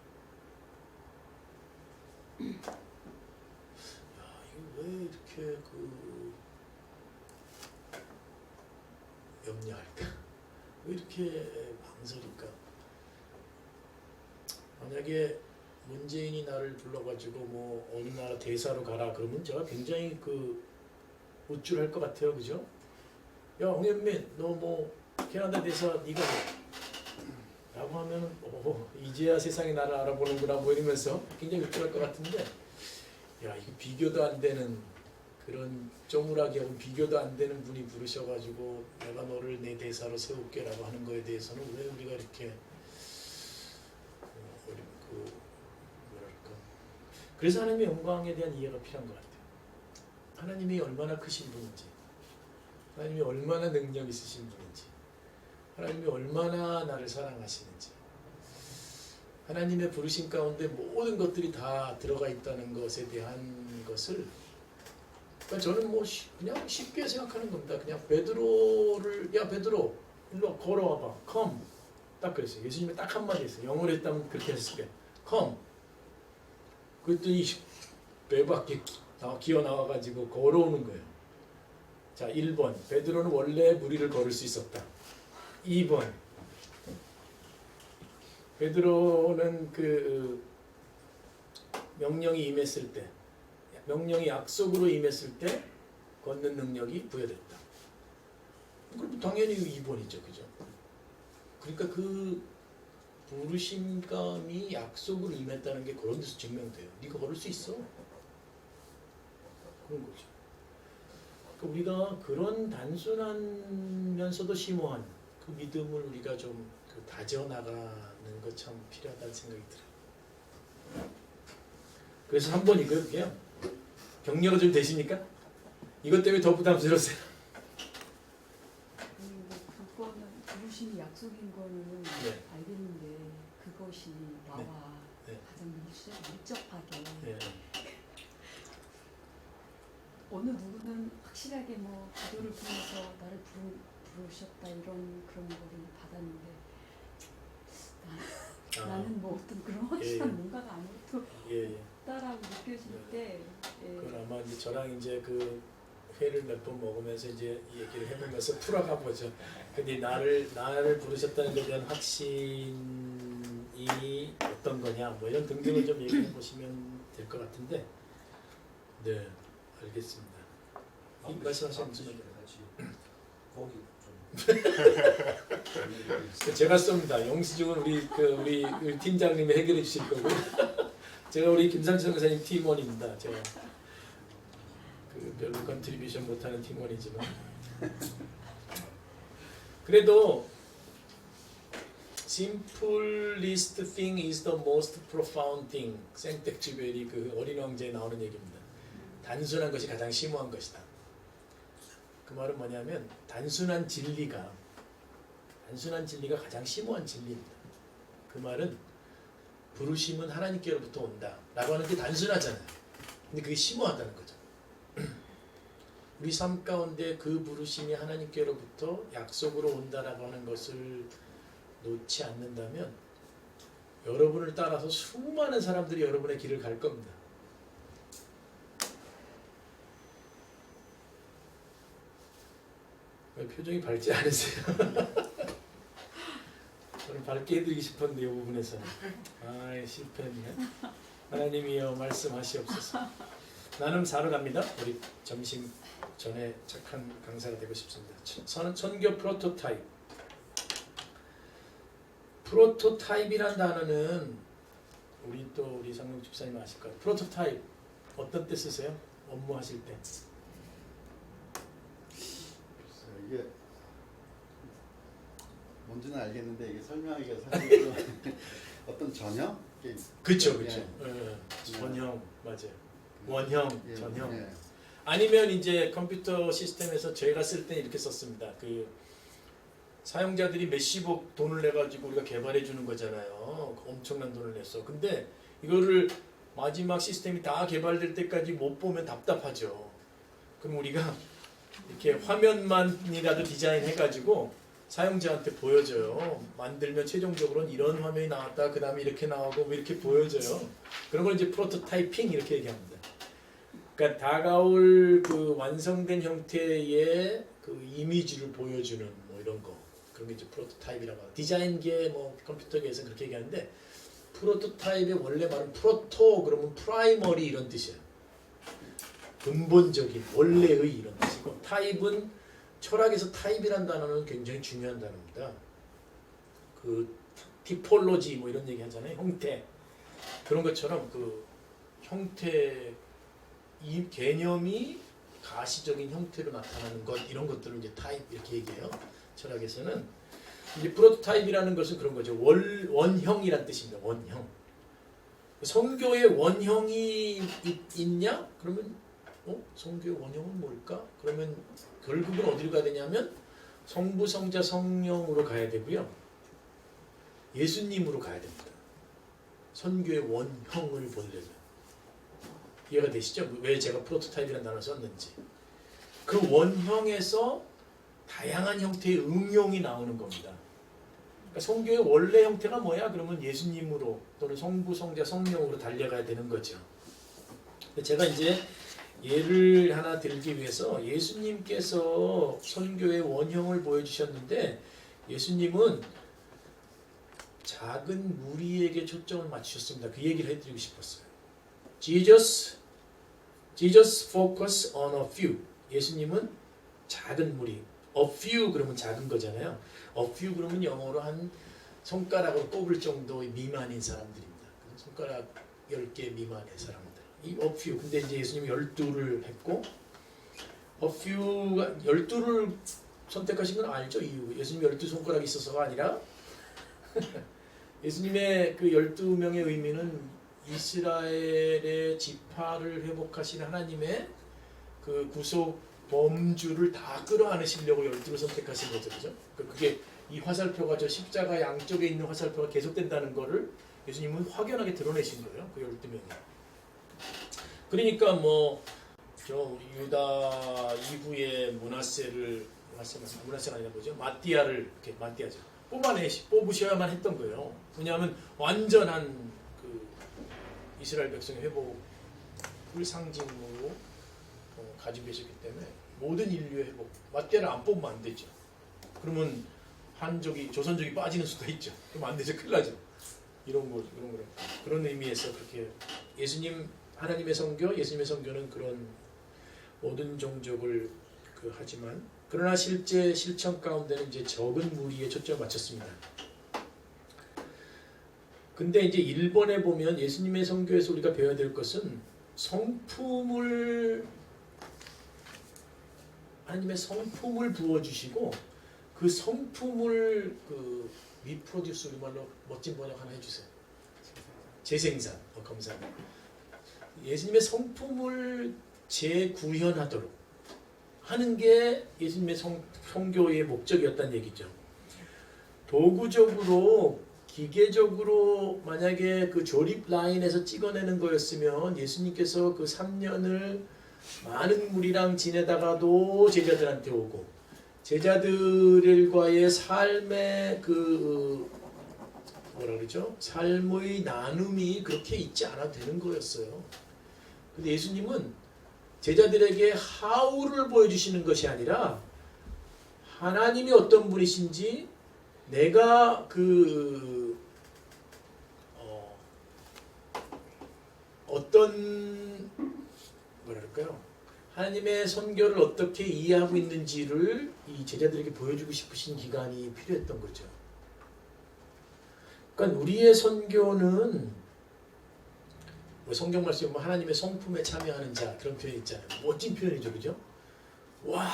야, 이거 왜 이렇게 염려할까? 왜 이렇게 망설일까? 만약에 문재인이 나를 불러가지고 뭐 어느 나라 대사로 가라 그러면 제가 굉장히 우쭐할 것 같아요, 그죠? 야 홍현민, 너 뭐 캐나다 대사 네가 라고 하면 이제야 세상이 나를 알아보는구나 뭐 이러면서 굉장히 우쭐할 것 같은데 야 이거 비교도 안 되는 그런 쪼무라기하고 비교도 안 되는 분이 부르셔가지고 내가 너를 내 대사로 세울게라고 하는 거에 대해서는 왜 우리가 이렇게 뭐랄까 그래서 하나님의 영광에 대한 이해가 필요한 것 같아요. 하나님이 얼마나 크신 분인지 하나님이 얼마나 능력 있으신 분인지 하나님이 얼마나 나를 사랑하시는지 하나님의 부르심 가운데 모든 것들이 다 들어가 있다는 것에 대한 것을 저는 뭐 그냥 쉽게 생각하는 겁니다. 그냥 베드로를 야 베드로 일로 걸어와봐. come. 딱 그랬어요. 예수님이 딱 한마디 했어요. 영어로 했다면 그렇게 했을 거예요. come. 그랬더니 배 밖에 기어 나와가지고 걸어오는 거예요. 자, 1번. 베드로는 원래 무리를 걸을 수 있었다. 2번. 베드로는 그 명령이 임했을 때, 명령이 약속으로 임했을 때 걷는 능력이 부여됐다. 그럼 당연히 2번이죠. 그죠? 그러니까 그 부르심감이 약속으로 임했다는 게 그런 데서 증명돼요. 네가 걸을 수 있어. 그런 거죠. 그러니까 우리가 그런 단순하면서도 심오한 그 믿음을 우리가 좀 다져나가는 것 참 필요하다는 생각이 들어요. 그래서 3번이고요. 그게요. 격려가 좀 되십니까? 이것 때문에 더 부담스러우세요? 그거는 부르심이 약속인 거는 네. 알겠는데 그것이 나와 네. 가장 밀접하게 네. 어느 누구는 확실하게 뭐 기도를 통해서 나를 부르셨다 이런 그런 거를 받았는데 나는 뭐 어떤 그런 확실한 예. 뭔가가 아무것도 예. 없다라고 느껴질 때 그건 아마 이제 저랑 이제 그 회를 몇 번 먹으면서 이제 얘기를 해보면서 풀어가 보죠. 근데 나를 부르셨다는 데 대한 확신이 어떤 거냐, 뭐 이런 등등을 좀 얘기해 보시면 될 것 같은데, 네, 알겠습니다. 이 말씀하셨는지 같이 거기 좀 제가 쏩니다. 영수증은 우리 팀장님이 해결해 주실 거고, 제가 우리 김상철 교사님 팀원입니다. 제가 그 별로 컨트리뷰션 못하는 팀원이지만 그래도 simplest thing is the most profound thing. 생텍쥐베리 그 어린 왕자에 나오는 얘기입니다. 단순한 것이 가장 심오한 것이다. 그 말은 뭐냐면 단순한 진리가 가장 심오한 진리입니다. 그 말은 부르심은 하나님께로부터 온다 라고 하는 게 단순하잖아요. 근데 그게 심오하다는 거죠. 우리 삶 가운데 그 부르심이 하나님께로부터 약속으로 온다라고 하는 것을 놓지 않는다면 여러분을 따라서 수많은 사람들이 여러분의 길을 갈 겁니다. 왜 표정이 밝지 않으세요? 저는 밝게 해드리고 싶었는데 이 부분에서는 실패했네. 하나님이여 말씀하시옵소서. 나는 사러 갑니다. 우리 점심 전에 착한 강사가 되고 싶습니다. 선교 프로토타입. 프로토타입이란 단어는 우리 상용 집사님 아실 거예요. 프로토타입 어떤 때 쓰세요? 업무하실 때. 이게 뭔지는 알겠는데 이게 설명하기가 사실 좀 어떤 전형? 그렇죠. 예. 원형 맞아요. 원형, 예, 전형. 예. 아니면 이제 컴퓨터 시스템에서 저희가 쓸 때는 이렇게 썼습니다. 그 사용자들이 몇십억 돈을 내 가지고 우리가 개발해 주는 거잖아요. 엄청난 돈을 내서. 근데 이거를 마지막 시스템이 다 개발될 때까지 못 보면 답답하죠. 그럼 우리가 이렇게 화면만이라도 디자인해 가지고 사용자한테 보여줘요. 만들면 최종적으로는 이런 화면이 나왔다. 그 다음에 이렇게 나오고 뭐 이렇게 보여줘요. 그런 걸 이제 프로토타이핑 이렇게 얘기합니다. 그러니까 다가올 그 완성된 형태의 그 이미지를 보여주는 뭐 이런 거. 그런 게 이제 프로토타입이라고 하고 디자인계 뭐 컴퓨터계에서는 그렇게 얘기하는데 프로토타입의 원래 말은 프로토 그러면 프라이머리 이런 뜻이에요. 근본적인 원래의 이런 뜻이고 타입은 철학에서 타입이라는 단어는 굉장히 중요한 단어입니다. 그 티폴로지 뭐 이런 얘기 하잖아요. 형태 그런 것처럼 그 형태 이 개념이 가시적인 형태로 나타나는 것 이런 것들을 이제 타입 이렇게 얘기해요. 철학에서는 이제 프로토타입이라는 것은 그런 거죠. 원형이란 뜻입니다. 원형. 성교의 원형이 있냐? 그러면 성교의 원형은 뭘까? 그러면 결국은 어디로 가야 되냐면 성부, 성자, 성령으로 가야 되고요. 예수님으로 가야 됩니다. 선교의 원형을 보려면. 이해가 되시죠? 왜 제가 프로토타입이라는 단어를 썼는지. 그 원형에서 다양한 형태의 응용이 나오는 겁니다. 그러니까 성교의 원래 형태가 뭐야? 그러면 예수님으로 또는 성부, 성자, 성령으로 달려가야 되는 거죠. 제가 이제 예를 하나 들기 위해서 예수님께서 선교의 원형을 보여주셨는데 예수님은 작은 무리에게 초점을 맞추셨습니다. 그 얘기를 해드리고 싶었어요. Jesus focus on a few. 예수님은 작은 무리. A few 그러면 작은 거잖아요. A few 그러면 영어로 한 손가락으로 꼽을 정도의 미만인 사람들입니다. 손가락 10개 미만의 사람들. 이 a few. 근데 이제 예수님이 12를 했고 a few가 12를 선택하신 건 알죠? 이유. 예수님 12손가락이 있어서가 아니라 예수님의 그 12명의 의미는 이스라엘의 지파를 회복하신 하나님의 그 구속 범주를 다 끌어안으시려고 12를 선택하신 거죠. 그죠? 그게 이 화살표가 저 십자가 양쪽에 있는 화살표가 계속된다는 거를 예수님은 확연하게 드러내신 거예요. 그 12명이. 그러니까 뭐 저 유다 이후에 문하세가 아니라 뭐죠? 마띠아를 이렇게 마띠아죠. 뽑으셔야만 했던 거예요. 왜냐하면 완전한 그 이스라엘 백성의 회복을 상징으로 가지고 계셨기 때문에 모든 인류의 회복. 마띠아를 안 뽑으면 안 되죠. 그러면 한족이 조선족이 빠지는 수도 있죠. 그럼 안 되죠. 큰일 나죠. 이런 거 그런 의미에서 그렇게 하나님의 선교, 예수님의 선교는 그런 모든 종족을 하지만 그러나 실제 실천 가운데는 이제 적은 무리에 초점을 맞췄습니다. 근데 이제 1번에 보면 예수님의 선교에서 우리가 배워야 될 것은 하나님의 성품을 부어주시고 그 성품을 리프로듀스 우리말로 멋진 번역 하나 해주세요. 재생산. 감사합니다. 예수님의 성품을 재구현하도록 하는 게 예수님의 선교의 목적이었다는 얘기죠. 도구적으로 기계적으로 만약에 그 조립 라인에서 찍어내는 거였으면 예수님께서 그 3년을 많은 무리랑 지내다가도 제자들한테 오고 제자들과의 삶의 삶의 나눔이 그렇게 있지 않아도 되는 거였어요. 근데 예수님은 제자들에게 how를 보여주시는 것이 아니라 하나님이 어떤 분이신지 내가 하나님의 선교를 어떻게 이해하고 있는지를 이 제자들에게 보여주고 싶으신 기간이 필요했던 거죠. 그러니까 우리의 선교는 성경 말씀에 보면 하나님의 성품에 참여하는 자 그런 표현 있잖아요. 멋진 표현이죠, 그죠? 와,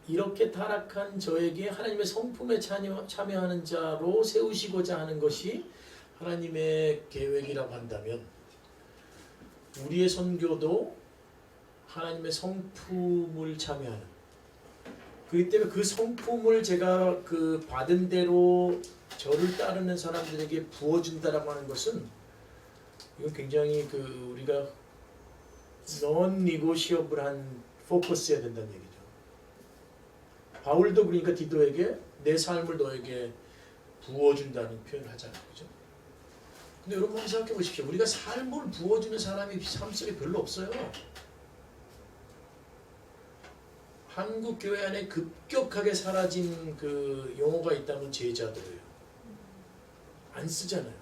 이렇게 타락한 저에게 하나님의 성품에 참여하는 자로 세우시고자 하는 것이 하나님의 계획이라고 한다면 우리의 선교도 하나님의 성품을 참여하는. 그렇기 때문에 그 성품을 제가 받은 대로 저를 따르는 사람들에게 부어준다라고 하는 것은 이건 굉장히 우리가 non-negotiable한 포커스해야 된다는 얘기죠. 바울도 그러니까 디도에게 내 삶을 너에게 부어준다는 표현을 하잖아요. 그죠? 근데 여러분 한번 생각해 보십시오. 우리가 삶을 부어주는 사람이 삶 속에 별로 없어요. 한국 교회 안에 급격하게 사라진 그 용어가 있다면 제자들이에요. 안 쓰잖아요.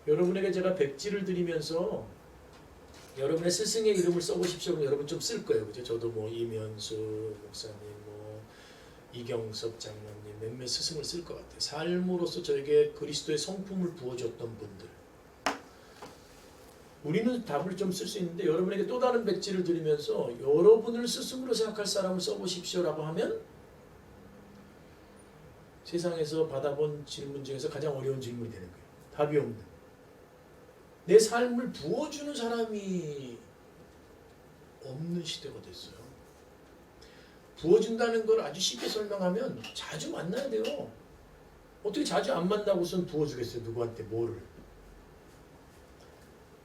여러분에게 제가 백지를 드리면서 여러분의 스승의 이름을 써보십시오. 그럼 여러분 좀 쓸 거예요. 그죠? 저도 뭐 이면수 목사님, 뭐 이경섭 장로님 몇몇 스승을 쓸 것 같아요. 삶으로서 저에게 그리스도의 성품을 부어줬던 분들. 우리는 답을 좀 쓸 수 있는데 여러분에게 또 다른 백지를 드리면서 여러분을 스승으로 생각할 사람을 써보십시오라고 하면 세상에서 받아본 질문 중에서 가장 어려운 질문이 되는 거예요. 답이 없는. 내 삶을 부어주는 사람이 없는 시대가 됐어요. 부어준다는 걸 아주 쉽게 설명하면 자주 만나야 돼요. 어떻게 자주 안 만나고선 부어주겠어요? 누구한테 뭐를.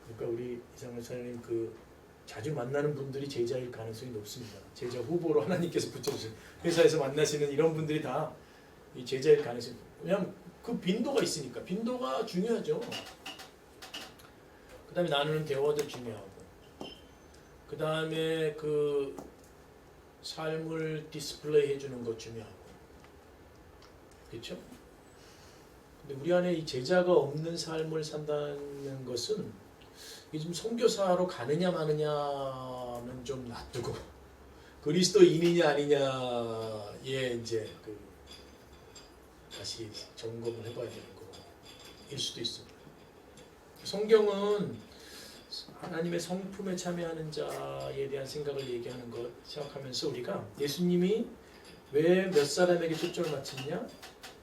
그러니까 우리 이상훈 사장님 자주 만나는 분들이 제자일 가능성이 높습니다. 제자 후보로 하나님께서 붙여주신 회사에서 만나시는 이런 분들이 다 이 제자일 가능성이 높습니다. 왜냐하면 그 빈도가 있으니까. 빈도가 중요하죠. 그 다음에 나누는 대화도 중요하고 그 다음에 그 삶을 디스플레이 해주는 것 중요하고, 그렇죠? 근데 우리 안에 이 제자가 없는 삶을 산다는 것은 이게 좀 선교사로 가느냐 마느냐는 좀 놔두고 그리스도인이냐 아니냐에 이제 그 다시 점검을 해봐야 되는 거일 수도 있습니다. 성경은 하나님의 성품에 참여하는 자에 대한 생각을 얘기하는 것 생각하면서 우리가 예수님이 왜 몇 사람에게 초점을 맞췄냐?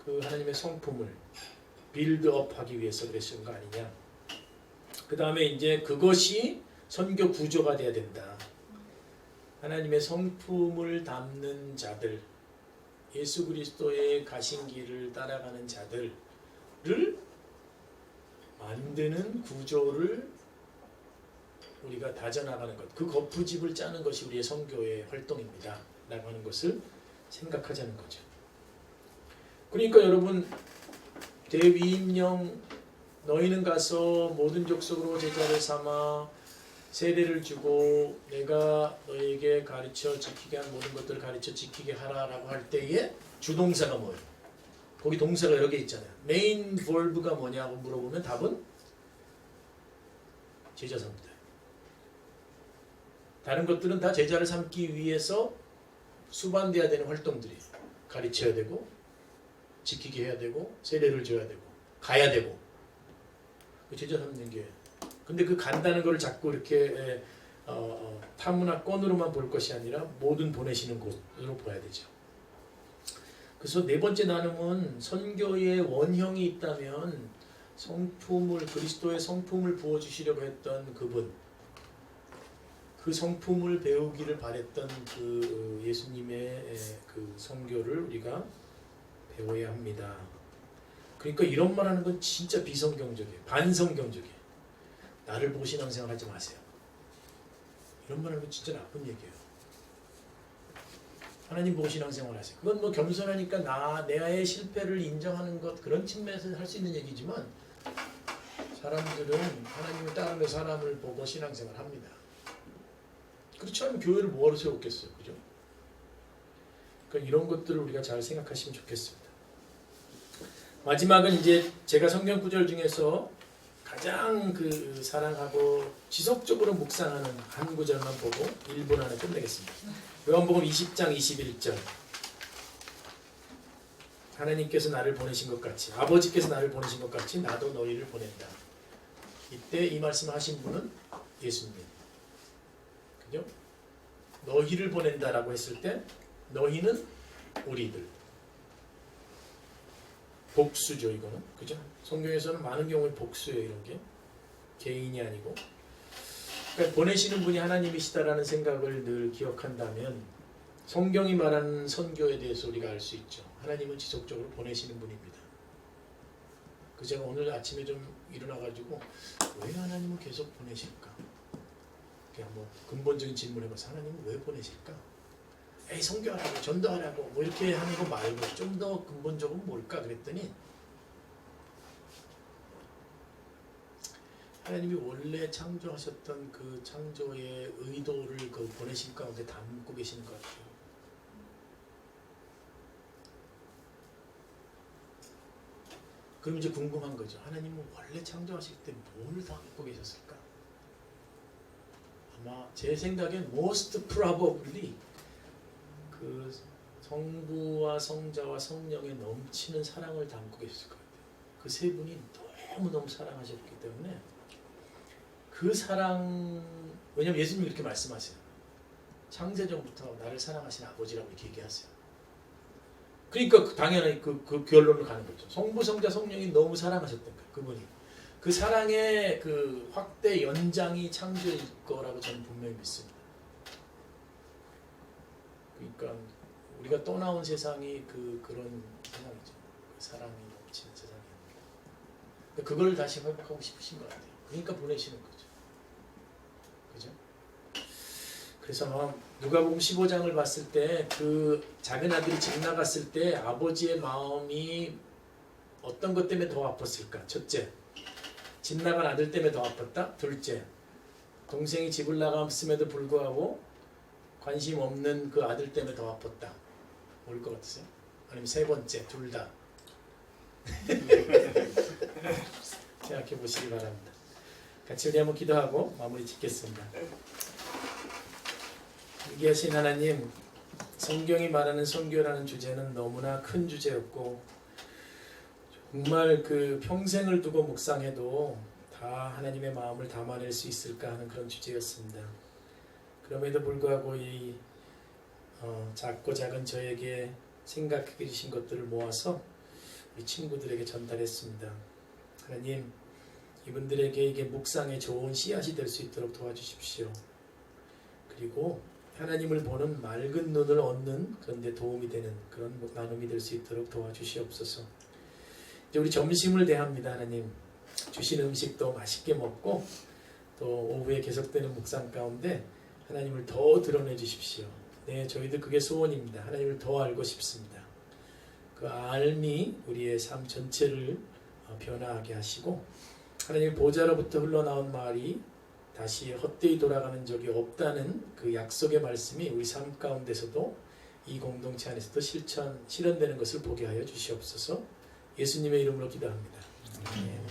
그 하나님의 성품을 빌드업하기 위해서 그랬던 거 아니냐? 그 다음에 이제 그것이 선교 구조가 돼야 된다. 하나님의 성품을 담는 자들, 예수 그리스도의 가신 길을 따라가는 자들을 만드는 구조를 우리가 다져나가는 것, 그 거푸집을 짜는 것이 우리의 선교의 활동입니다 라고 하는 것을 생각하자는 거죠. 그러니까 여러분, 대위임령 너희는 가서 모든 족속으로 제자를 삼아 세례를 주고 내가 너희에게 가르쳐 지키게 한 모든 것들을 가르쳐 지키게 하라라고 할 때에 주동사가 뭐예요? 거기 동사가 여러 개 있잖아요. 메인 볼브가 뭐냐고 물어보면 답은 제자 삼다. 다른 것들은 다 제자를 삼기 위해서 수반돼야 되는 활동들이 가르쳐야 되고 지키게 해야 되고 세례를 줘야 되고 가야 되고 제자 삼는 게. 근데 그 간다는 걸 자꾸 이렇게 타문화권으로만 볼 것이 아니라 모든 보내시는 곳으로 봐야 되죠. 그래서 네 번째 나눔은 선교의 원형이 있다면 성품을, 그리스도의 성품을 부어주시려고 했던 그분, 그 성품을 배우기를 바랬던 그 예수님의 그 선교를 우리가 배워야 합니다. 그러니까 이런 말 하는 건 진짜 비성경적이에요. 반성경적이에요. 나를 보고 신앙생활 하지 마세요. 이런 말 하는 건 진짜 나쁜 얘기예요. 하나님 보고 신앙생활 하세요. 그건 뭐 겸손하니까 내의 실패를 인정하는 것, 그런 측면에서 할 수 있는 얘기지만 사람들은 하나님을 따르며 사람을 보고 신앙생활 합니다. 그렇지 않으면 교회를 뭐하러 세웠겠어요. 그죠? 그러니까 이런 것들을 우리가 잘 생각하시면 좋겠습니다. 마지막은 이제 제가 성경 구절 중에서 가장 그 사랑하고 지속적으로 묵상하는 한 구절만 보고 1분 안에 끝내겠습니다. 요한복음 20장 21절. 하나님께서 나를 보내신 것 같이, 아버지께서 나를 보내신 것 같이 나도 너희를 보낸다. 이때 이 말씀을 하신 분은 예수님. 그죠? 너희를 보낸다라고 했을 때 너희는 우리들. 복수죠, 이거는. 그죠? 성경에서는 많은 경우에 복수예요, 이런 게. 개인이 아니고. 그러니까 보내시는 분이 하나님이시다라는 생각을 늘 기억한다면 성경이 말하는 선교에 대해서 우리가 알 수 있죠. 하나님은 지속적으로 보내시는 분입니다. 그 제가 오늘 아침에 좀 일어나가지고 왜 하나님은 계속 보내실까? 그냥 뭐 근본적인 질문해봐서 하나님은 왜 보내실까? 에이, 선교하라고, 전도하라고 뭐 이렇게 하는 거 말고 좀 더 근본적으로 뭘까 그랬더니 하나님이 원래 창조하셨던 그 창조의 의도를 그 보내신 가운데 담고 계시는 것 같아요. 그럼 이제 궁금한 거죠. 하나님은 원래 창조하실 때 뭘 담고 계셨을까? 아마 제 생각엔 most probably 그 성부와 성자와 성령의 넘치는 사랑을 담고 계셨을 것 같아요. 그 세 분이 너무너무 사랑하셨기 때문에 그 사랑, 왜냐면 예수님이 그렇게 말씀하세요. 창세전부터 나를 사랑하신 아버지라고 이렇게 얘기하세요. 그러니까 당연히 그 결론으로 가는 거죠. 성부, 성자, 성령이 너무 사랑하셨던 거예요. 그분이. 그 사랑의 그 확대 연장이 창조일 거라고 저는 분명히 믿습니다. 그러니까 우리가 떠나온 세상이 그런 세상이죠. 그 사랑이 넘치는 세상입니다. 그걸 다시 회복하고 싶으신 것 같아요. 그러니까 보내시는 거죠. 그죠? 그래서 누가복음 15장을 봤을 때 그 작은 아들이 집 나갔을 때 아버지의 마음이 어떤 것 때문에 더 아팠을까? 첫째, 집 나간 아들 때문에 더 아팠다. 둘째, 동생이 집을 나갔음에도 불구하고 관심 없는 그 아들 때문에 더 아팠다. 뭘 것 같으세요? 아니면 세 번째 둘 다. 생각해 보시기 바랍니다. 같이 우리 한번 기도하고 마무리 짓겠습니다. 위기하신 하나님, 성경이 말하는 선교라는 주제는 너무나 큰 주제였고 정말 그 평생을 두고 묵상해도 다 하나님의 마음을 담아낼 수 있을까 하는 그런 주제였습니다. 그럼에도 불구하고 이 작고 작은 저에게 생각해 주신 것들을 모아서 우리 친구들에게 전달했습니다. 하나님, 이분들에게 이게 묵상의 좋은 씨앗이 될 수 있도록 도와주십시오. 그리고 하나님을 보는 맑은 눈을 얻는 그런 데 도움이 되는 그런 나눔이 될 수 있도록 도와주시옵소서. 이제 우리 점심을 대합니다. 하나님, 주신 음식도 맛있게 먹고 또 오후에 계속되는 묵상 가운데 하나님을 더 드러내 주십시오. 네, 저희도 그게 소원입니다. 하나님을 더 알고 싶습니다. 그 알미 우리의 삶 전체를 변화하게 하시고 하나님 보좌로부터 흘러나온 말이 다시 헛되이 돌아가는 적이 없다는 그 약속의 말씀이 우리 삶 가운데서도 이 공동체 안에서도 실현되는 것을 보게 하여 주시옵소서. 예수님의 이름으로 기도합니다. 아멘.